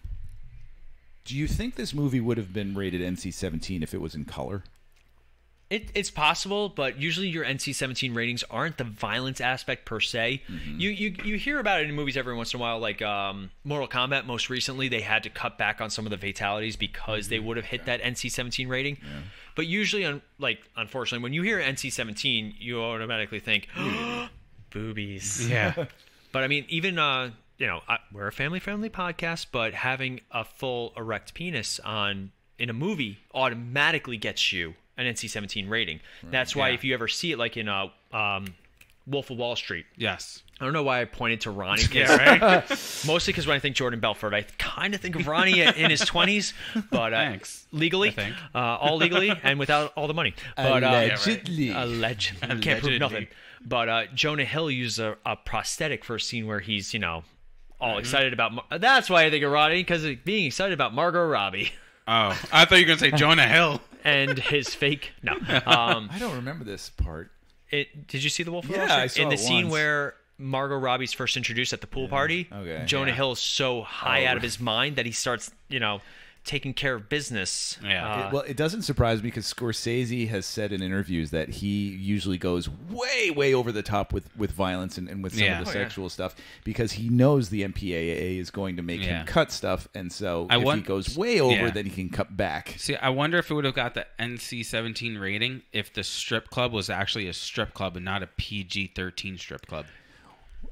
do you think this movie would have been rated NC-17 if it was in color? It's possible, but usually your NC-17 ratings aren't the violence aspect per se. Mm-hmm. You hear about it in movies every once in a while, like Mortal Kombat. Most recently, they had to cut back on some of the fatalities because they would have hit that NC-17 rating. Yeah. But usually, unfortunately, when you hear NC-17, you automatically think boobies. Yeah. But I mean, even you know, we're a family-friendly podcast, but having a full erect penis in a movie automatically gets you an NC-17 rating. Right. That's why if you ever see it, like in Wolf of Wall Street. Yes. I don't know why I pointed to Ronnie. Yeah, right? Mostly because when I think Jordan Belfort, I kind of think of Ronnie in his 20s, but Thanks. Legally, I think. all legally, and without all the money. But, Allegedly. Allegedly. Can't prove nothing. But Jonah Hill used a prosthetic for a scene where he's, you know, all excited about... That's why I think of Ronnie, because being excited about Margot Robbie. Oh, I thought you were going to say Jonah Hill. And his fake... No. I don't remember this part. Did you see The Wolf of Wall Street? Yeah, I saw in the it scene once. where Margot Robbie's first introduced at the pool party, Jonah Hill is so high out of his mind that he starts, you know, taking care of business. Yeah. Well, it doesn't surprise me because Scorsese has said in interviews that he usually goes way over the top with violence and with some of the sexual stuff because he knows the MPAA is going to make him cut stuff, and so if he goes way over, then he can cut back. See, I wonder if it would have got the NC-17 rating if the strip club was actually a strip club and not a PG-13 strip club.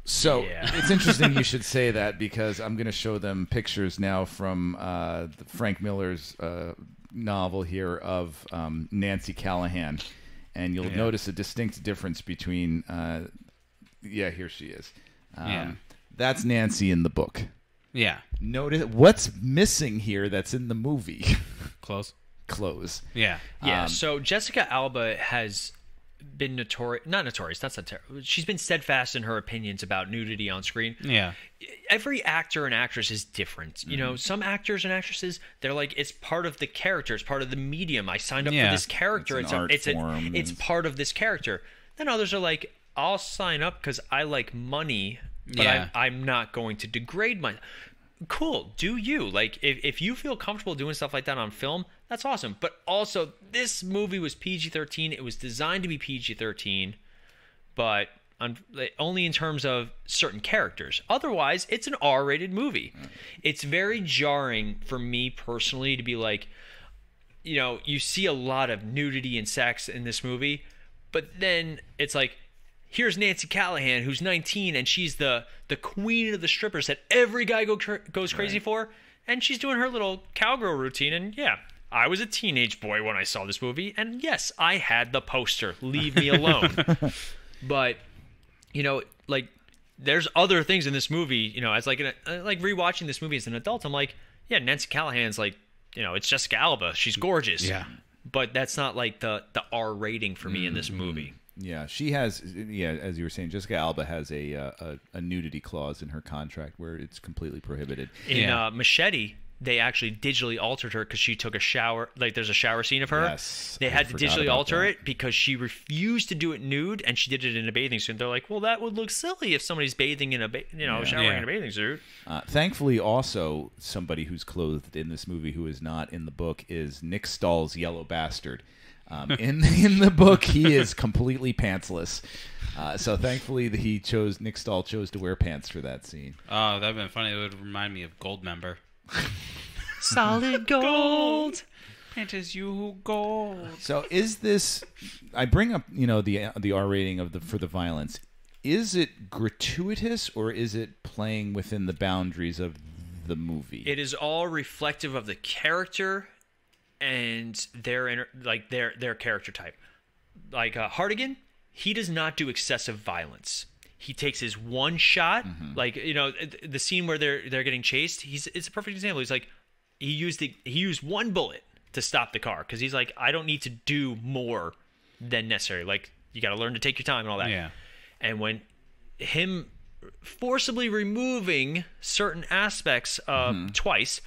So it's interesting you should say that because I'm going to show them pictures now from Frank Miller's novel here of Nancy Callahan, and you'll notice a distinct difference between. Here she is. That's Nancy in the book. Yeah. Notice what's missing here that's in the movie. Clothes. Yeah. Yeah. So Jessica Alba has been not notorious. That's not terrible. She's been steadfast in her opinions about nudity on screen. Yeah. Every actor and actress is different. You know, some actors and actresses, they're like, it's part of the character. It's part of the medium. I signed up for this character. It's part of this character. Then others are like, I'll sign up because I like money, but I'm not going to degrade my... Cool, do you. Like, if you feel comfortable doing stuff like that on film, that's awesome. But also, this movie was PG-13. It was designed to be PG-13, but only in terms of certain characters. Otherwise, it's an R-rated movie. It's very jarring for me personally to be like, you know, you see a lot of nudity and sex in this movie, but then it's like, here's Nancy Callahan, who's 19, and she's the queen of the strippers that every guy goes crazy for, and she's doing her little cowgirl routine, and I was a teenage boy when I saw this movie, and yes, I had the poster. Leave me alone. But, you know, like, there's other things in this movie, you know, as like rewatching this movie as an adult, I'm like, yeah, Nancy Callahan's like, you know, it's Jessica Alba. She's gorgeous. Yeah. But that's not like the R rating for me in this movie. Yeah, she has. Yeah, as you were saying, Jessica Alba has a nudity clause in her contract where it's completely prohibited. In Machete, they actually digitally altered her because she took a shower. Like, there's a shower scene of her. Yes, they had to digitally alter it because she refused to do it nude, and she did it in a bathing suit. They're like, well, that would look silly if somebody's bathing in showering in a bathing suit. Thankfully, also somebody who's clothed in this movie who is not in the book is Nick Stahl's Yellow Bastard. In the book, he is completely pantsless. So thankfully, Nick Stahl chose to wear pants for that scene. Oh, that'd been funny. It would remind me of Goldmember. Solid gold. It is you gold. So is this? I bring up, you know, the R rating for the violence. Is it gratuitous or is it playing within the boundaries of the movie? It is all reflective of the character and their character type. Like Hartigan, he does not do excessive violence. He takes his one shot, like, you know, the scene where they're getting chased. It's a perfect example. He's like, he used one bullet to stop the car because he's like, I don't need to do more than necessary. Like, you got to learn to take your time and all that. Yeah. And when him forcibly removing certain aspects twice,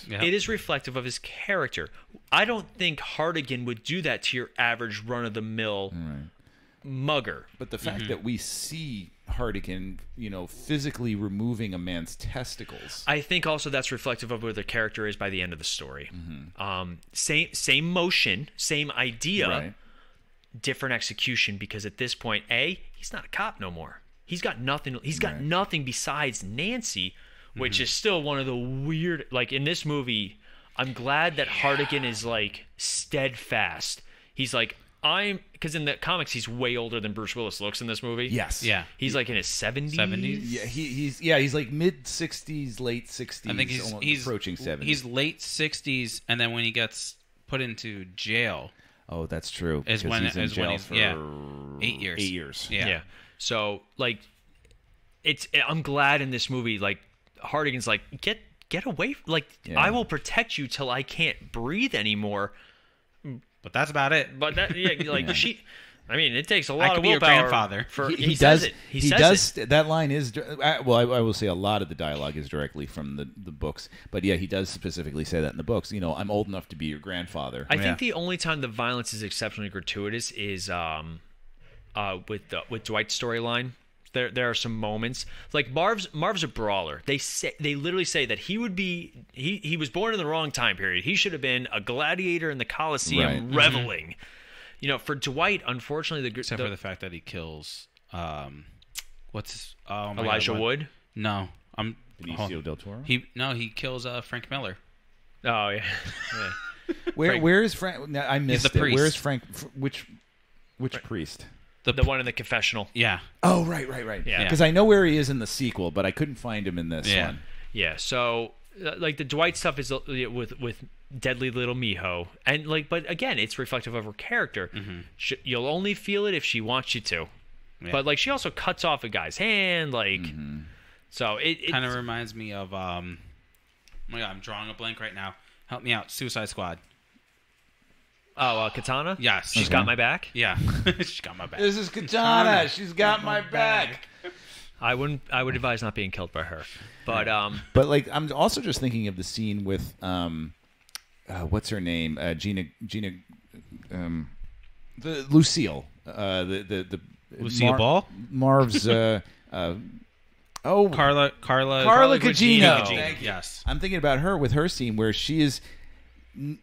Yeah. it is reflective of his character. I don't think Hartigan would do that to your average run-of-the-mill mugger. But the fact that we see Hartigan, physically removing a man's testicles. I think also that's reflective of where the character is by the end of the story. Same motion, same idea, different execution. Because at this point, he's not a cop no more. He's got nothing. He's got nothing besides Nancy, which is still one of the weird. Like in this movie, I'm glad that Hartigan is like steadfast. He's like. Because in the comics he's way older than Bruce Willis looks in this movie. Yes. Yeah. He's like in his 70s. Yeah, he's like mid 60s, late 60s. I think he's approaching 70s. He's late 60s, and then when he gets put into jail, oh, that's true. Is when he's in jail for for 8 years. 8 years. Yeah. So like, I'm glad in this movie like Hartigan's like get away. Like I will protect you till I can't breathe anymore. But that's about it. But that, she, I mean, it takes a lot could of be your willpower. grandfather. He says it. He says it. That line is well. I will say a lot of the dialogue is directly from the books. But yeah, he does specifically say that in the books. I'm old enough to be your grandfather. I think the only time the violence is exceptionally gratuitous is with Dwight's storyline. There are some moments like Marv's a brawler. They literally say that he would be he was born in the wrong time period. He should have been a gladiator in the Colosseum reveling. For Dwight, unfortunately, except for the fact that he kills Elijah Wood. No, Benicio del Toro. He kills Frank Miller. Oh yeah. Where is Frank? I missed the priest. Where is Frank? Which priest? The one in the confessional. Yeah. Oh, right. Yeah. Because I know where he is in the sequel, but I couldn't find him in this one. Yeah. So, like the Dwight stuff is with Deadly Little Miho, and but again, it's reflective of her character. You'll only feel it if she wants you to, but she also cuts off a guy's hand, So it kind of reminds me of oh my God, I'm drawing a blank right now. Help me out, Suicide Squad. Oh, Katana? Yes. She's got my back? Yeah. She's got my back. This is Katana. She's got my back. I would advise not being killed by her. But I'm also just thinking of the scene with what's her name? Gina the Lucille. The Lucille Ball? Marv's Carla Gugino. Thank you. Yes. I'm thinking about her with her scene where she is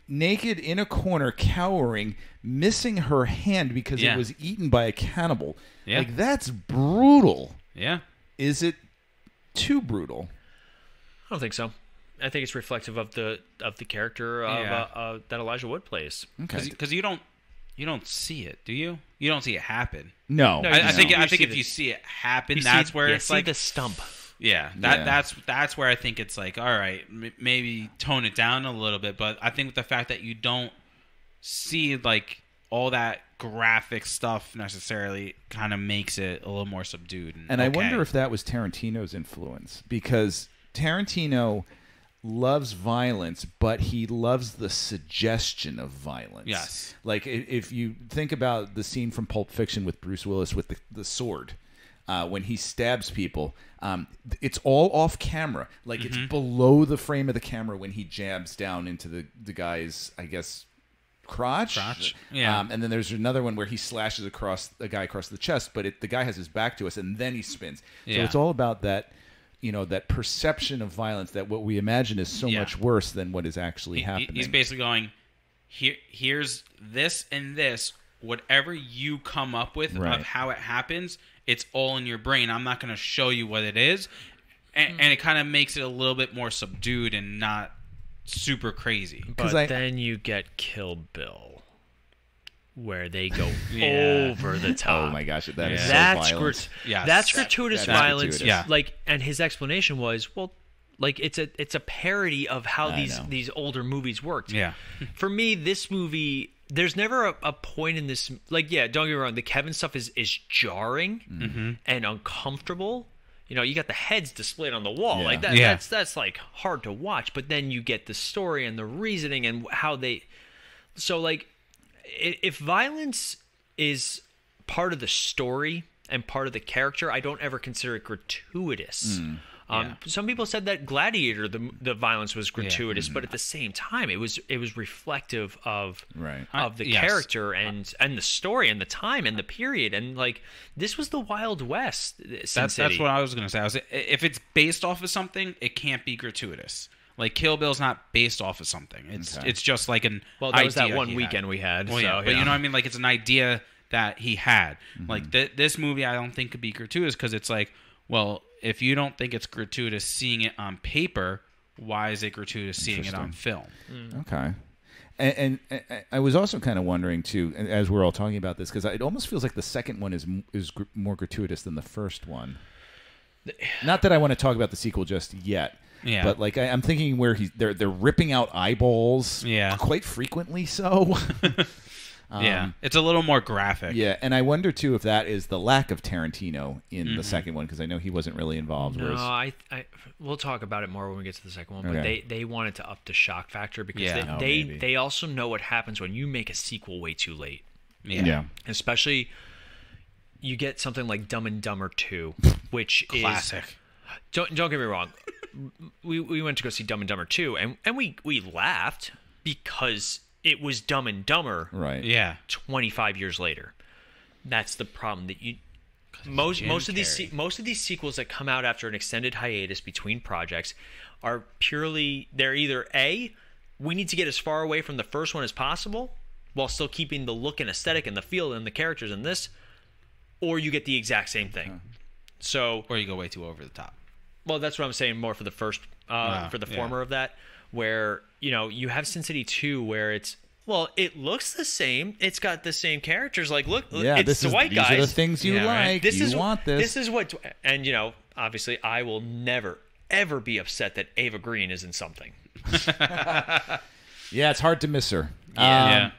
naked in a corner, cowering, missing her hand because it was eaten by a cannibal. Yeah. That's brutal. Yeah. Is it too brutal? I don't think so. I think it's reflective of the character of that Elijah Wood plays. Okay. Because you don't see it, do you? You don't see it happen. No. I think if you see it happen, that's where it's like the stump. Yeah, that's where I think it's like, all right, maybe tone it down a little bit. But I think the fact that you don't see like all that graphic stuff necessarily kind of makes it a little more subdued. And I wonder if that was Tarantino's influence, because Tarantino loves violence, but he loves the suggestion of violence. Yes. Like if you think about the scene from Pulp Fiction with Bruce Willis with the sword. When he stabs people, it's all off camera. Like it's below the frame of the camera when he jabs down into the guy's, I guess, crotch. Yeah. And then there's another one where he slashes a guy across the chest, but the guy has his back to us, and then he spins. So it's all about that, that perception of violence, that what we imagine is so much worse than what is actually happening. He's basically going, here's this and this. Whatever you come up with of how it happens, it's all in your brain. I'm not going to show you what it is. And it kind of makes it a little bit more subdued and not super crazy. But then you get Kill Bill, where they go over the top. Oh my gosh, that is so violent. That's gratuitous violence. Gratuitous. Like, and his explanation was, well, like it's a parody of how these older movies worked. Yeah. For me, this movie, there's never a point in this, like, don't get me wrong, the Kevin stuff is jarring and uncomfortable. You got the heads displayed on the wall. Like that's like hard to watch, but then you get the story and the reasoning and how they, so like if violence is part of the story, and part of the character, I don't ever consider it gratuitous. Some people said that Gladiator, the violence was gratuitous, but at the same time, it was reflective of the character and the story and the time and the period, and like this was the Wild West. That's what I was going to say. If it's based off of something, it can't be gratuitous. Like Kill Bill's not based off of something. It's just like an that idea was that one weekend we had. Well, so, but you know what I mean? Like it's an idea that he had. Like this movie, I don't think could be gratuitous because it's like, well, if you don't think it's gratuitous seeing it on paper, why is it gratuitous seeing it on film? Okay. And I was also kind of wondering too, as we're all talking about this, because it almost feels like the second one is more gratuitous than the first one. Not that I want to talk about the sequel just yet. Yeah. But like I'm thinking where they're ripping out eyeballs. Yeah. Quite frequently so. Yeah, it's a little more graphic. Yeah, and I wonder too if that is the lack of Tarantino in the second one, because I know he wasn't really involved. No, we'll talk about it more when we get to the second one. But they wanted to up the shock factor because they also know what happens when you make a sequel way too late. Yeah. Especially you get something like Dumb and Dumber 2, which classic. Don't get me wrong. We went to go see Dumb and Dumber 2, and we laughed because it was Dumb and Dumber. Right. Yeah. 25 years later. That's the problem that most of these sequels that come out after an extended hiatus between projects are purely, they're either A, we need to get as far away from the first one as possible while still keeping the look and aesthetic and the feel and the characters in this, or you get the exact same thing. So, or you go way too over the top. Well, that's what I'm saying more for the first former of that, where you have Sin City 2 where it looks the same. It's got the same characters. Like, look, it's the white guys. These are the things you like. You want this. This is what, and obviously, I will never ever be upset that Ava Green is in something. Yeah, it's hard to miss her. Yeah.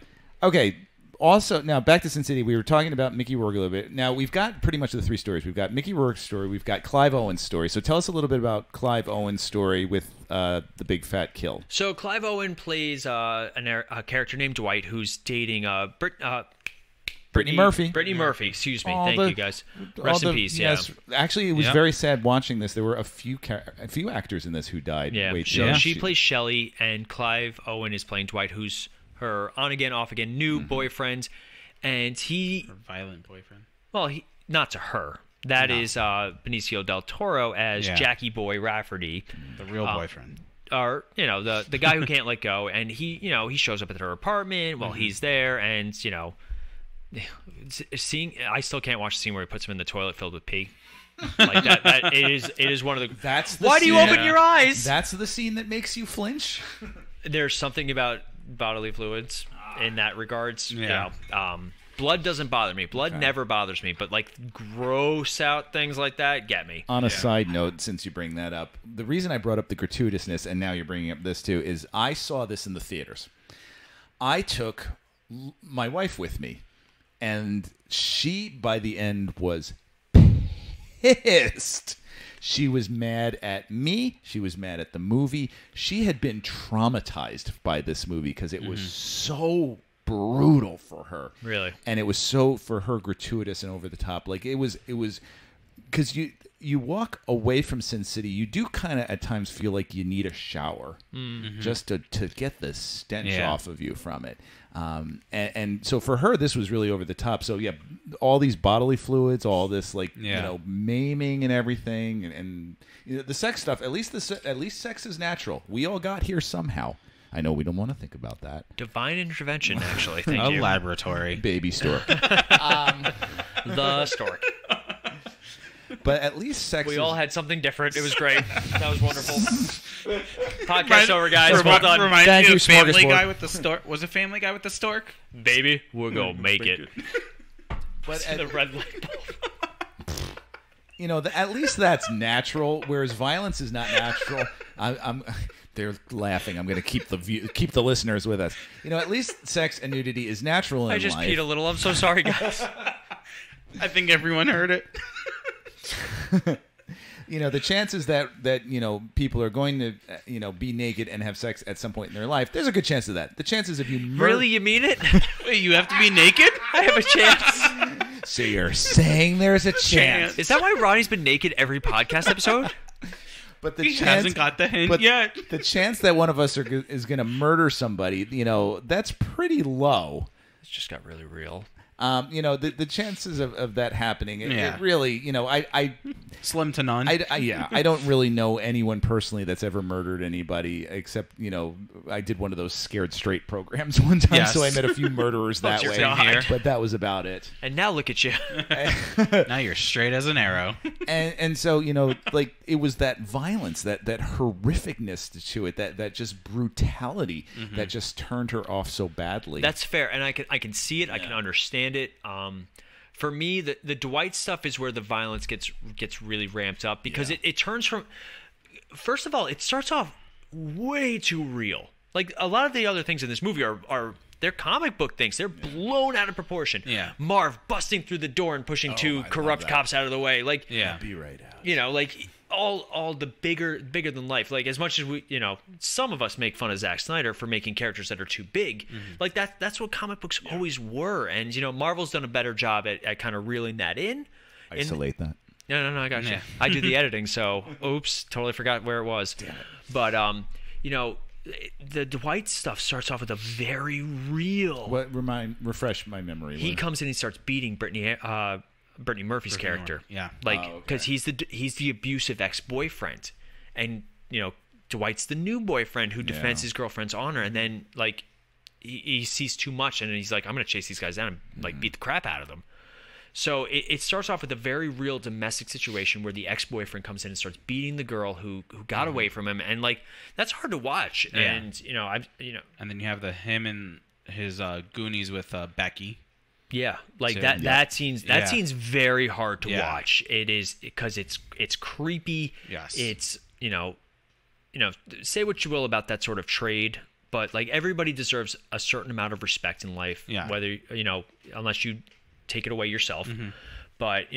Okay. Also, now back to Sin City. We were talking about Mickey Rourke a little bit. Now we've got pretty much the three stories. We've got Mickey Rourke's story. We've got Clive Owen's story. So tell us a little bit about Clive Owen's story with the big fat kill. So Clive Owen plays a character named Dwight who's dating Brittany Murphy. Brittany Murphy. Excuse me. Thank you guys. Rest in peace. Yes. Actually, it was very sad watching this. There were a few actors in this who died. Yeah. She plays Shelley, and Clive Owen is playing Dwight, who's her on-again, off-again new boyfriend, and her violent boyfriend. Well, not to her. That is Benicio del Toro as Jackie Boy Rafferty, the real boyfriend, or the guy who can't let go. And he shows up at her apartment while he's there, and I still can't watch the scene where he puts him in the toilet filled with pee. Like that it is one of the. That's the why scene, do you open your eyes? That's the scene that makes you flinch. There's something about bodily fluids in that regards. Blood doesn't bother me. Blood never bothers me, but like gross out things like that get me. On a side note, since you bring that up, the reason I brought up the gratuitousness, and now you're bringing up this too, is I saw this in the theaters. I took my wife with me, and she, by the end, was pissed. She was mad at me. She was mad at the movie. She had been traumatized by this movie because it was so brutal for her. Really? And it was so, for her, gratuitous and over the top. Like, it was because you walk away from Sin City, you do kind of at times feel like you need a shower just to get the stench off of you from it. And so for her, this was really over the top. So yeah, all these bodily fluids, all this maiming and everything, and the sex stuff. At least sex is natural. We all got here somehow. I know we don't want to think about that. Divine intervention, actually. Thank you. A laboratory. Baby stork. The stork. But at least sex. We all had something different. It was great. That was wonderful. Podcast over, guys. Well done. Thank you, Family Guy with the stork. Was it Family Guy with the stork? Baby, we're gonna make it. But the red light bulb. At least that's natural. Whereas violence is not natural. They're laughing. I'm going to keep the listeners with us. At least sex and nudity is natural in life. I just peed a little. I'm so sorry, guys. I think everyone heard it. The chances that people are going to be naked and have sex at some point in their life, there's a good chance of that. The chances of you really, you mean it? Wait, you have to be naked? I have a chance. So you're saying there's a chance. Is that why Ronnie's been naked every podcast episode? But the He chance, hasn't got the hint yet. The chance that one of us is going to murder somebody, that's pretty low. It's just got really real. The chances of that happening, it really, I slim to none. I don't really know anyone personally that's ever murdered anybody, except, I did one of those Scared Straight programs one time, Yes. so I met a few murderers that your way, God. but that was about it. And now look at you. Now you're straight as an arrow. And so, it was that violence, that horrificness to it, that just brutality that just turned her off so badly. That's fair, and I can see it. I can understand it. For me, the Dwight stuff is where the violence gets really ramped up because it turns from. First of all, it starts off way too real. Like a lot of the other things in this movie are they're comic book things. They're blown out of proportion. Yeah. Marv busting through the door and pushing two corrupt cops out of the way. Like be right out. Like all the bigger than life. Like as much as we, some of us make fun of Zack Snyder for making characters that are too big. Like that's what comic books always were. And Marvel's done a better job at kind of reeling that in. Isolate that. No, I got you. I do the editing, so oops, totally forgot where it was. Damn it. But the Dwight stuff starts off with a very real. Refresh my memory. He comes in and starts beating Brittany Murphy's character. Yeah. Because he's the abusive ex-boyfriend, and Dwight's the new boyfriend who defends his girlfriend's honor, and then he sees too much, and he's like, I'm gonna chase these guys down and beat the crap out of them. So it starts off with a very real domestic situation where the ex-boyfriend comes in and starts beating the girl who got away from him, and that's hard to watch. Yeah. And and then you have him and his Goonies with Becky. Yeah, So, that scene's very hard to Yeah. watch. It is because it's creepy. Yes. It's say what you will about that sort of trade, but everybody deserves a certain amount of respect in life. Yeah. Whether unless you take it away yourself, but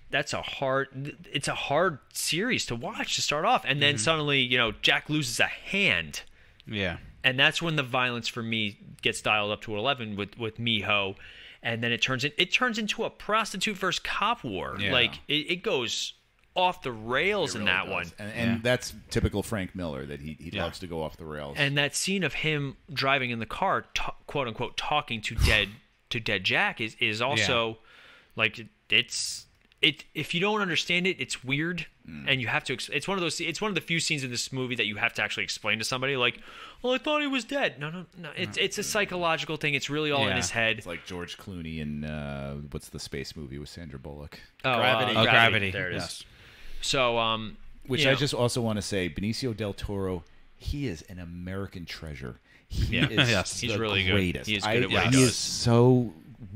that's a hard series to watch to start off, and then suddenly Jack loses a hand. Yeah. And that's when the violence for me gets dialed up to 11 with Miho, and then it turns into a prostitute versus cop war. Yeah. It goes off the rails in that one. And that's typical Frank Miller, that he loves to go off the rails. And that scene of him driving in the car, quote unquote, talking to dead Jack is also if you don't understand it, it's weird, and you have to. It's one of the few scenes in this movie that you have to actually explain to somebody. Well, I thought he was dead. No. It's a psychological thing. It's really all in his head. It's like George Clooney in what's the space movie with Sandra Bullock? Gravity. There it is. Yes. So, which I just also want to say, Benicio del Toro, he is an American treasure. He is Yes. He's the really greatest. good. He's good at what he He does. is so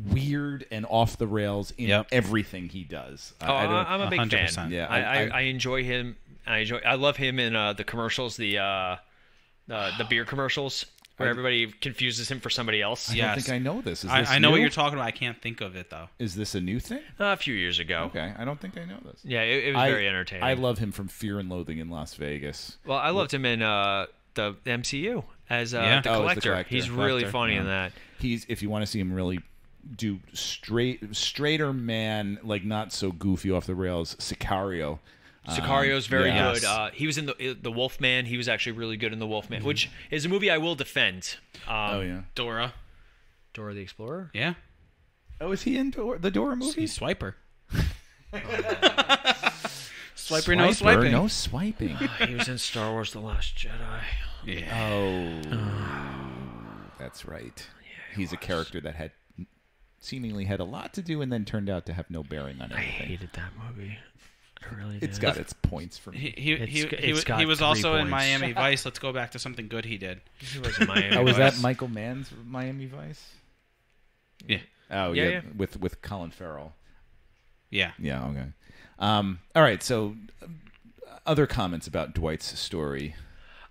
weird and off the rails in everything he does. I'm a big 100%. fan. Yeah, I enjoy him. I love him in the commercials, the beer commercials, where everybody confuses him for somebody else. I don't think I know this. Is this I know what new? you're talking about. I can't think of it though. Is this a new thing? A few years ago. Okay, I don't think I know this. Yeah, it was very entertaining. I love him from Fear and Loathing in Las Vegas. Well, I loved him in the MCU as the Oh, collector. as the collector. He's really funny in that. He's, if you want to see him really do straighter man, not so goofy off the rails, Sicario. Sicario's very yes. good. He was in the Wolfman. He was actually really good in the Wolfman, which is a movie I will defend. Dora the Explorer. Yeah. Oh, is he in the Dora movie? He's Swiper. Swiper, no swiping. No swiping. He was in Star Wars: The Last Jedi. Yeah. Oh, that's right. He's a character that had seemingly had a lot to do and then turned out to have no bearing on anything. I hated that movie. I really did. It's got its points for me. He was also in Miami Vice. Let's go back to something good he did. He was in Miami Oh, was Vice. that Michael Mann's Miami Vice? Yeah. Oh, Yeah, yeah. yeah. With Colin Farrell. Yeah. Yeah, okay. All right, so other comments about Dwight's story.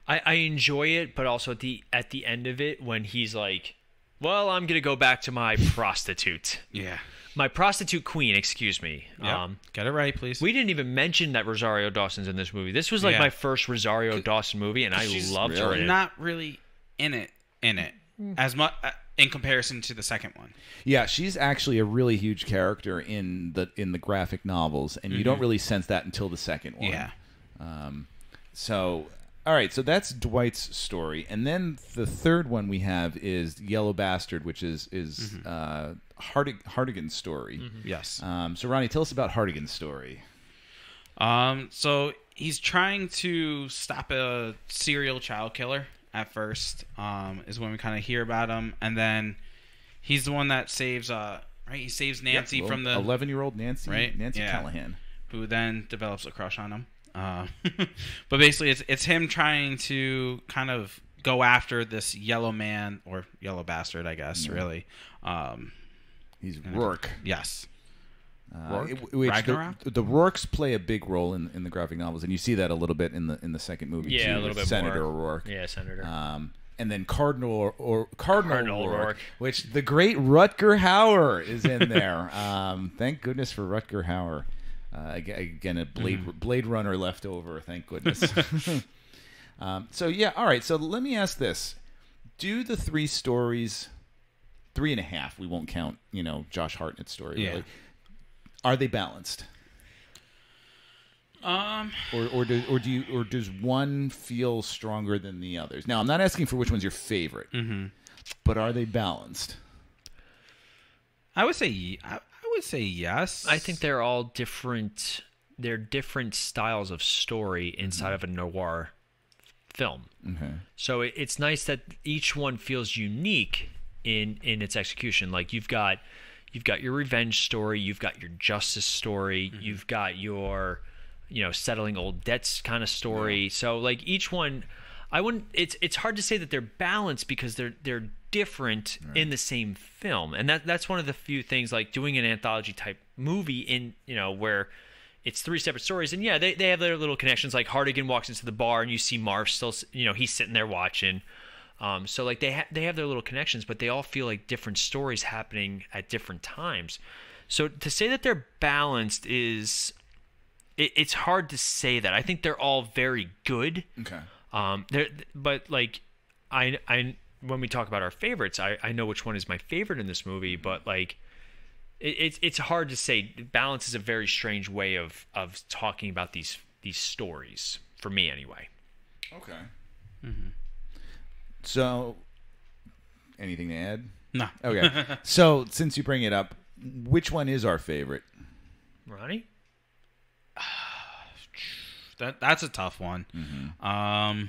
I enjoy it, but also at the end of it, when he's like, well, I'm going to go back to my prostitute. Yeah. My prostitute queen, excuse me. Yep. Get it right, please. We didn't even mention that Rosario Dawson's in this movie. This was my first Rosario Dawson movie, and I loved her in it. Not really in it. As much in comparison to the second one. Yeah, she's actually a really huge character in the graphic novels, and you don't really sense that until the second one. Yeah. So, all right, so that's Dwight's story, and then the third one we have is Yellow Bastard, which is Hartigan's story. Yes. So, Ronnie, tell us about Hartigan's story. So he's trying to stop a serial child killer at first, is when we kind of hear about him, and then he's the one that saves he saves Nancy from the 11-year-old Nancy, right? Nancy Callahan, who then develops a crush on him. But basically it's him trying to kind of go after this yellow man, or yellow bastard, I guess, really. He's Rourke. Yes. The Rourkes play a big role in the graphic novels, and you see that a little bit in the second movie. Yeah, too, a little bit Senator more. Rourke. Yeah, Senator. And then Cardinal Cardinal Rourke, Rourke, which the great Rutger Hauer is in there. Thank goodness for Rutger Hauer. Again, a Blade Runner leftover. Thank goodness. So yeah, all right. So let me ask this: do the 3 stories, 3.5? We won't count, Josh Hartnett's story. Yeah. Really. Are they balanced? Or does one feel stronger than the others? Now, I'm not asking for which one's your favorite, but are they balanced? I would say yes. I think they're all different. They're different styles of story inside of a noir film. Okay. So it's nice that each one feels unique in its execution. Like you've got your revenge story, you've got your justice story, you've got your settling old debts kind of story. So like each one, it's hard to say that they're balanced because they're different in the same film. And that's one of the few things, like doing an anthology type movie in where it's 3 separate stories, and they have their little connections. Like Hartigan walks into the bar and you see Marv still, he's sitting there watching. So like they have their little connections, but they all feel like different stories happening at different times. So to say that they're balanced it's hard to say that. I think they're all very good. Okay. But like I when we talk about our favorites, I know which one is my favorite in this movie, but like it's hard to say. Balance is a very strange way of talking about these stories for me anyway. Okay. So, anything to add? No. Okay. So, since you bring it up, which one is our favorite? Ronnie? That's a tough one. I'm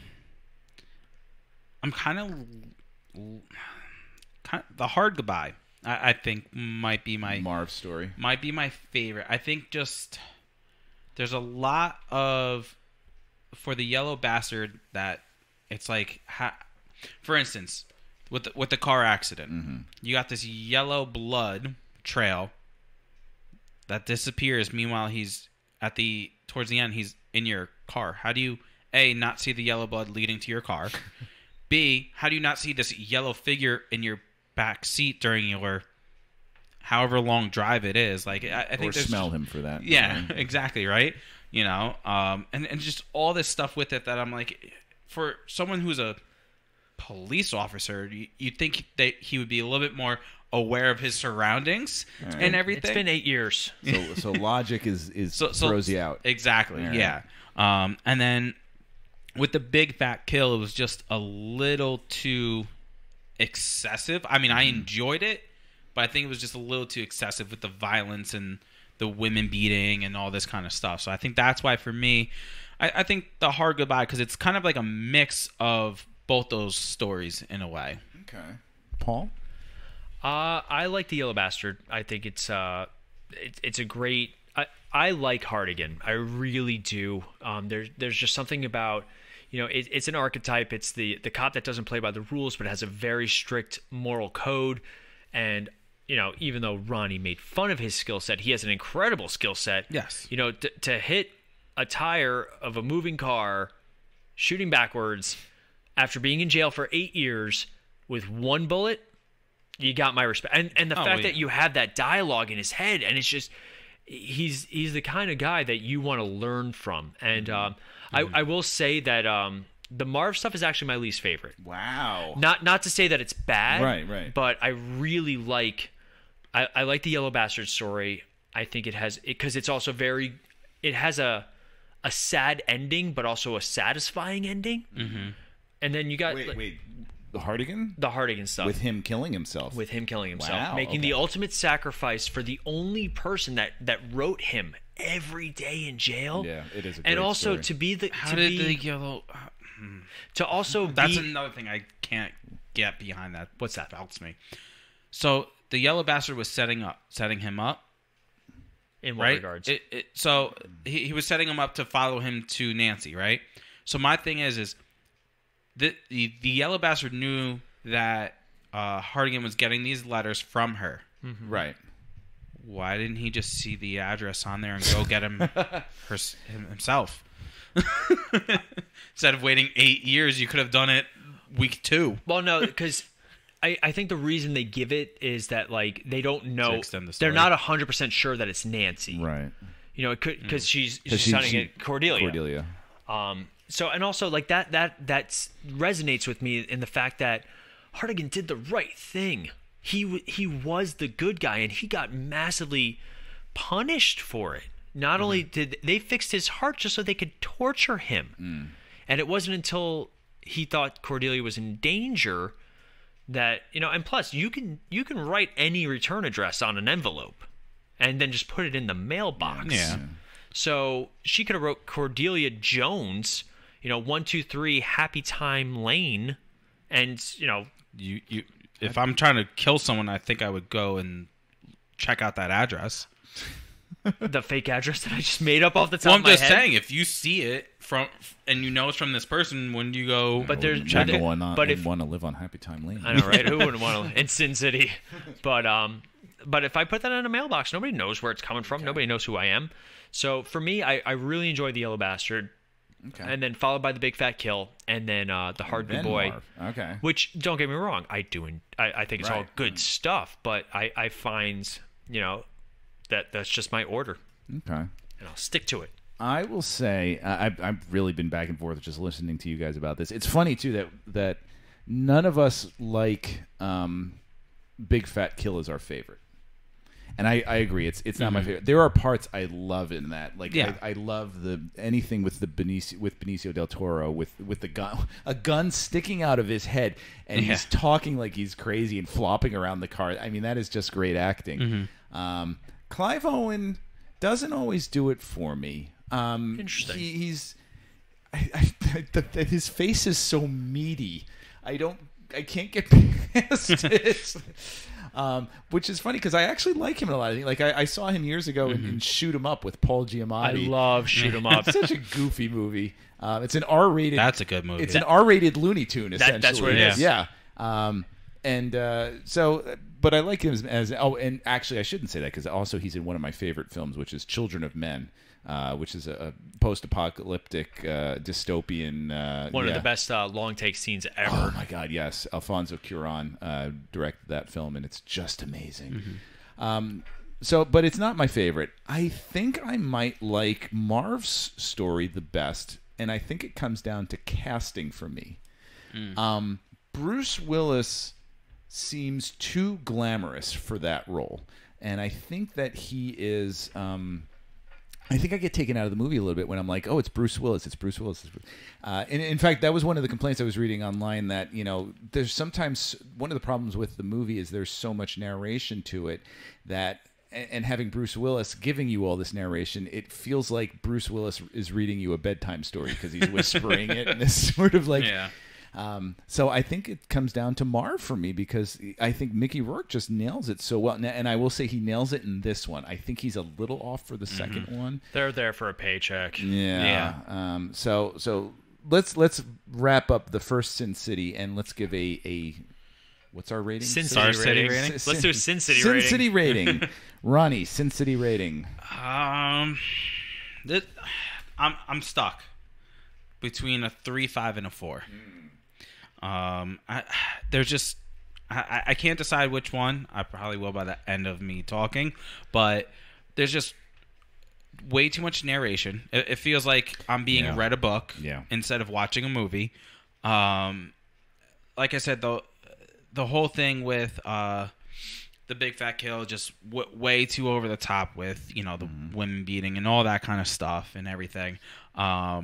kind of The Hard Goodbye. I think might be my Marv story. Might be my favorite. I think just there's a lot of for the Yellow Bastard that it's like, for instance, with the car accident, you got this yellow blood trail that disappears. Meanwhile, he's towards the end, he's in your car. How do you A, not see the yellow blood leading to your car? B, how do you not see this yellow figure in your back seat during your however long drive it is? Like I think or smell him for that. Yeah, exactly, right? And just all this stuff with it that I'm like, for someone who's a police officer, you'd think that he would be a little bit more aware of his surroundings and everything. It's been 8 years. So logic throws you out. Exactly, yeah. And then with the big fat kill, it was just a little too excessive. I mean, I enjoyed it, but I think it was just a little too excessive with the violence and the women beating and all this kind of stuff. So I think that's why for me, I think The Hard Goodbye, because it's kind of like a mix of both those stories in a way. Okay. Paul? I like The Yellow Bastard. I think it's a great. I like Hartigan. I really do. There's just something about, it's an archetype. It's the cop that doesn't play by the rules, but has a very strict moral code. And even though Ronnie made fun of his skill set, he has an incredible skill set. Yes. To hit a tire of a moving car, shooting backwards, after being in jail for 8 years with one bullet. You got my respect, and the fact that you have that dialogue in his head, and it's just he's the kind of guy that you want to learn from. And I will say that The Marv stuff is actually my least favorite. Wow. Not to say that it's bad, Right. But I really like. I like the Yellow Bastard story. I think it has because it's also very. It has a sad ending, but also a satisfying ending. Mm-hmm. And then you got Wait. The Hartigan? The Hartigan stuff. With him killing himself. Wow, making the ultimate sacrifice for the only person that wrote him every day in jail. Yeah, it is a great And also story. to be the How did the yellow? To also That's be, another thing I can't get behind. That What's that? Helps me. So the Yellow Bastard was setting him up. In what right? regards? So he was setting him up to follow him to Nancy, right? So my thing is the Yellow Bastard knew that Hartigan was getting these letters from her. Mm-hmm. Right. Why didn't he just see the address on there and go get him himself? Instead of waiting 8 years, you could have done it week 2. Well, no, because I think the reason they give it is that like they don't know. extend the story. They're not 100% sure that it's Nancy. Right. You know, it could because she's she- signing it Cordelia. Cordelia. So and also like that resonates with me in the fact that Hartigan did the right thing. He was the good guy and he got massively punished for it. Not only did they fixed his heart just so they could torture him. And it wasn't until he thought Cordelia was in danger that, you know, and plus you can write any return address on an envelope and then just put it in the mailbox. Yeah. So she could have wrote Cordelia Jones, you know, 123 Happy Time Lane, and you know, You if I'm trying to kill someone, I think I would go and check out that address. the fake address that I just made up off the top Well, of I'm my just head. saying, if you see it from and you know it's from this person, when you go, But there's check it. but if want to live on Happy Time Lane. I know, right? Who wouldn't want to in Sin City? But if I put that in a mailbox, nobody knows where it's coming from. Nobody knows who I am. So for me, I really enjoyed the Yellow Bastard. Okay. And then followed by the Big Fat Kill, and then the Hard Good Boy. Marv. Okay. Which, don't get me wrong, I think it's all good stuff, but I find, you know, that's just my order. Okay. And I'll stick to it. I will say I've really been back and forth just listening to you guys about this. It's funny too that none of us like Big Fat Kill as our favorite. And I agree. It's not my favorite. There are parts I love in that. Like I love anything with Benicio del Toro with the gun, a gun sticking out of his head, and he's talking like he's crazy and flopping around the car. I mean, that is just great acting. Clive Owen doesn't always do it for me. Interesting. His face is so meaty. I can't get past it. Which is funny because I actually like him in a lot of things. Like I saw him years ago in Shoot 'Em Up with Paul Giamatti. I love Shoot 'Em Up. It's such a goofy movie. It's an R-rated. That's a good movie. It's an R-rated Looney Tune. Essentially, that's what it is. Yeah. But I like him as. Oh, and actually, I shouldn't say that because also he's in one of my favorite films, which is Children of Men. Which is a post-apocalyptic dystopian. One of the best long take scenes ever. Oh my God, yes! Alfonso Cuarón directed that film, and it's just amazing. But it's not my favorite. I think I might like Marv's story the best, and I think it comes down to casting for me. Bruce Willis seems too glamorous for that role, and I think that he is. I think I get taken out of the movie a little bit when I'm like, oh, it's Bruce Willis. It's Bruce Willis. And in fact, that was one of the complaints I was reading online that, you know, there's sometimes one of the problems with the movie is there's so much narration to it that, and having Bruce Willis giving you all this narration, it feels like Bruce Willis is reading you a bedtime story because he's whispering it and this sort of like... Yeah. So I think it comes down to Marv for me because I think Mickey Rourke just nails it so well. And I will say he nails it in this one. I think he's a little off for the second one. They're there for a paycheck. Yeah. So let's wrap up the first Sin City and let's give a what's our rating? Sin City rating. Let's do a Sin City rating. Sin City rating. Ronnie, Sin City rating. I'm stuck between a 3, 5, and a 4. I can't decide which one. I probably will by the end of me talking, but there's just way too much narration. It feels like I'm being read a book instead of watching a movie. Like I said, the whole thing with the big fat kill just way too over the top with, you know, the women beating and all that kind of stuff and everything. I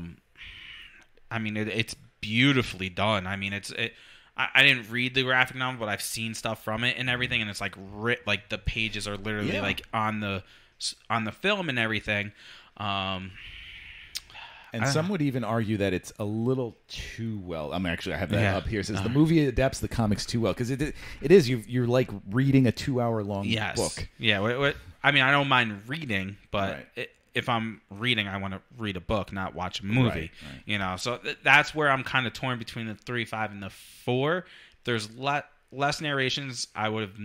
mean, it's beautifully done. I mean, I didn't read the graphic novel, but I've seen stuff from it and everything, and it's like like the pages are literally like on the film and everything. And some would even argue that it's a little too well. I mean, actually, I have that up here. It says the movie adapts the comics too well because it is. You're like reading a 2-hour-long book. Yeah. I mean, I don't mind reading, but if I'm reading, I want to read a book, not watch a movie. Right. You know, so that's where I'm kind of torn between the 3, 5, and the 4. There's less narrations. I would have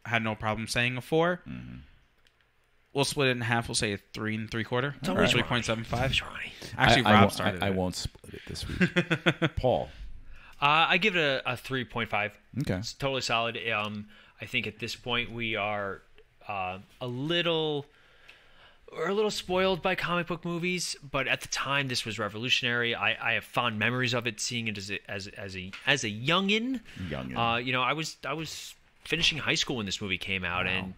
had no problem saying a 4. Mm-hmm. We'll split it in half. We'll say a 3 3/4. It's only 3.75. Actually, Rob started. I won't split it this week. Paul, I give it a 3.5. Okay, it's totally solid. I think at this point we are a little spoiled by comic book movies, but at the time this was revolutionary. I have fond memories of it, seeing it as a youngin. You know, I was finishing high school when this movie came out, and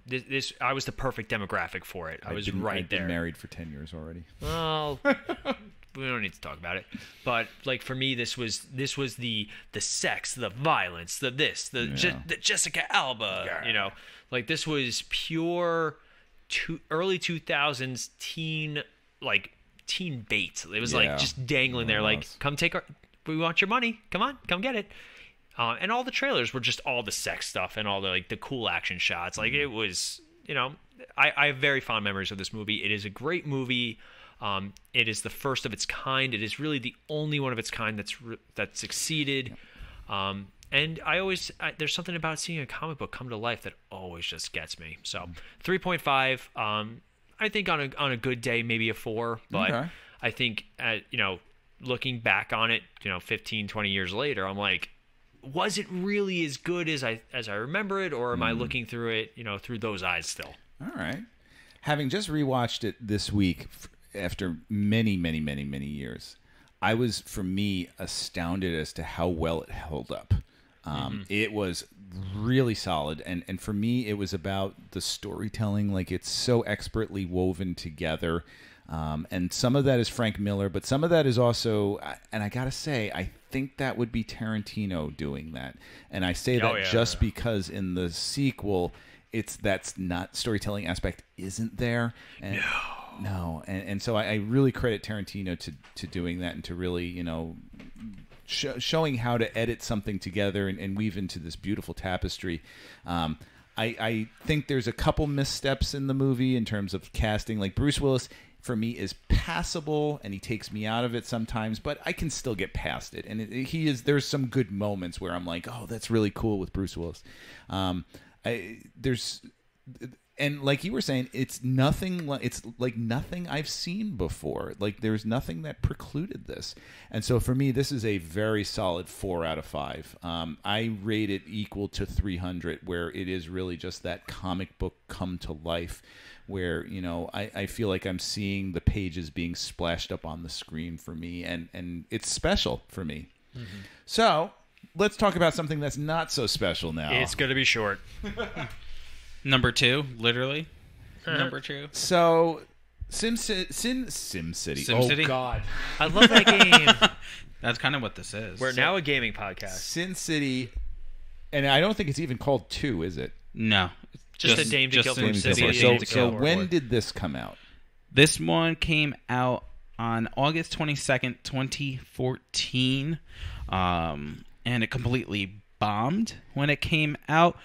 this I was the perfect demographic for it. I was right there. I've been married for 10 years already. Well, we don't need to talk about it. But like for me, this was the sex, the violence, the Jessica Alba. Yeah. You know, like this was pure early 2000s teen bait. It was like just dangling there, like come take we want your money. Come on, come get it. And all the trailers were just all the sex stuff and all the cool action shots. Like it was, you know, I have very fond memories of this movie. It is a great movie. It is the first of its kind. It is really the only one of its kind that's succeeded. And there's something about seeing a comic book come to life that always just gets me. So 3.5. I think on a good day maybe a 4, but I think you know, looking back on it, you know, 15, 20 years later, I'm like, was it really as good as I remember it, or am I looking through it, you know, through those eyes still? All right. Having just rewatched it this week after many, many, many, many years, I was, for me, astounded as to how well it held up. It was really solid, and for me, it was about the storytelling. Like, it's so expertly woven together. And some of that is Frank Miller, but some of that is also, and I gotta say, I think that would be Tarantino doing that. And I say that because in the sequel, that's not storytelling aspect isn't there. And, no. And so I really credit Tarantino to doing that and to really, you know, showing how to edit something together and weave into this beautiful tapestry. I think there's a couple missteps in the movie in terms of casting. Like Bruce Willis, for me, is passable, and he takes me out of it sometimes, but I can still get past it. And there's some good moments where I'm like, oh, that's really cool with Bruce Willis. And like you were saying, it's like nothing I've seen before. Like there's nothing that precluded this. And so for me, this is a very solid 4 out of 5. I rate it equal to 300, where it is really just that comic book come to life, where, you know, I feel like I'm seeing the pages being splashed up on the screen for me, and it's special for me. Mm-hmm. So let's talk about something that's not so special now. It's going to be short. Number 2, literally. Number 2. So, SimCity. Oh, God. I love that game. That's kind of what this is. We're now a gaming podcast. SimCity, and I don't think it's even called 2, is it? No. Just a Dame to Kill for City. So when did this come out? This one came out on August 22nd, 2014. And it completely bombed when it came out.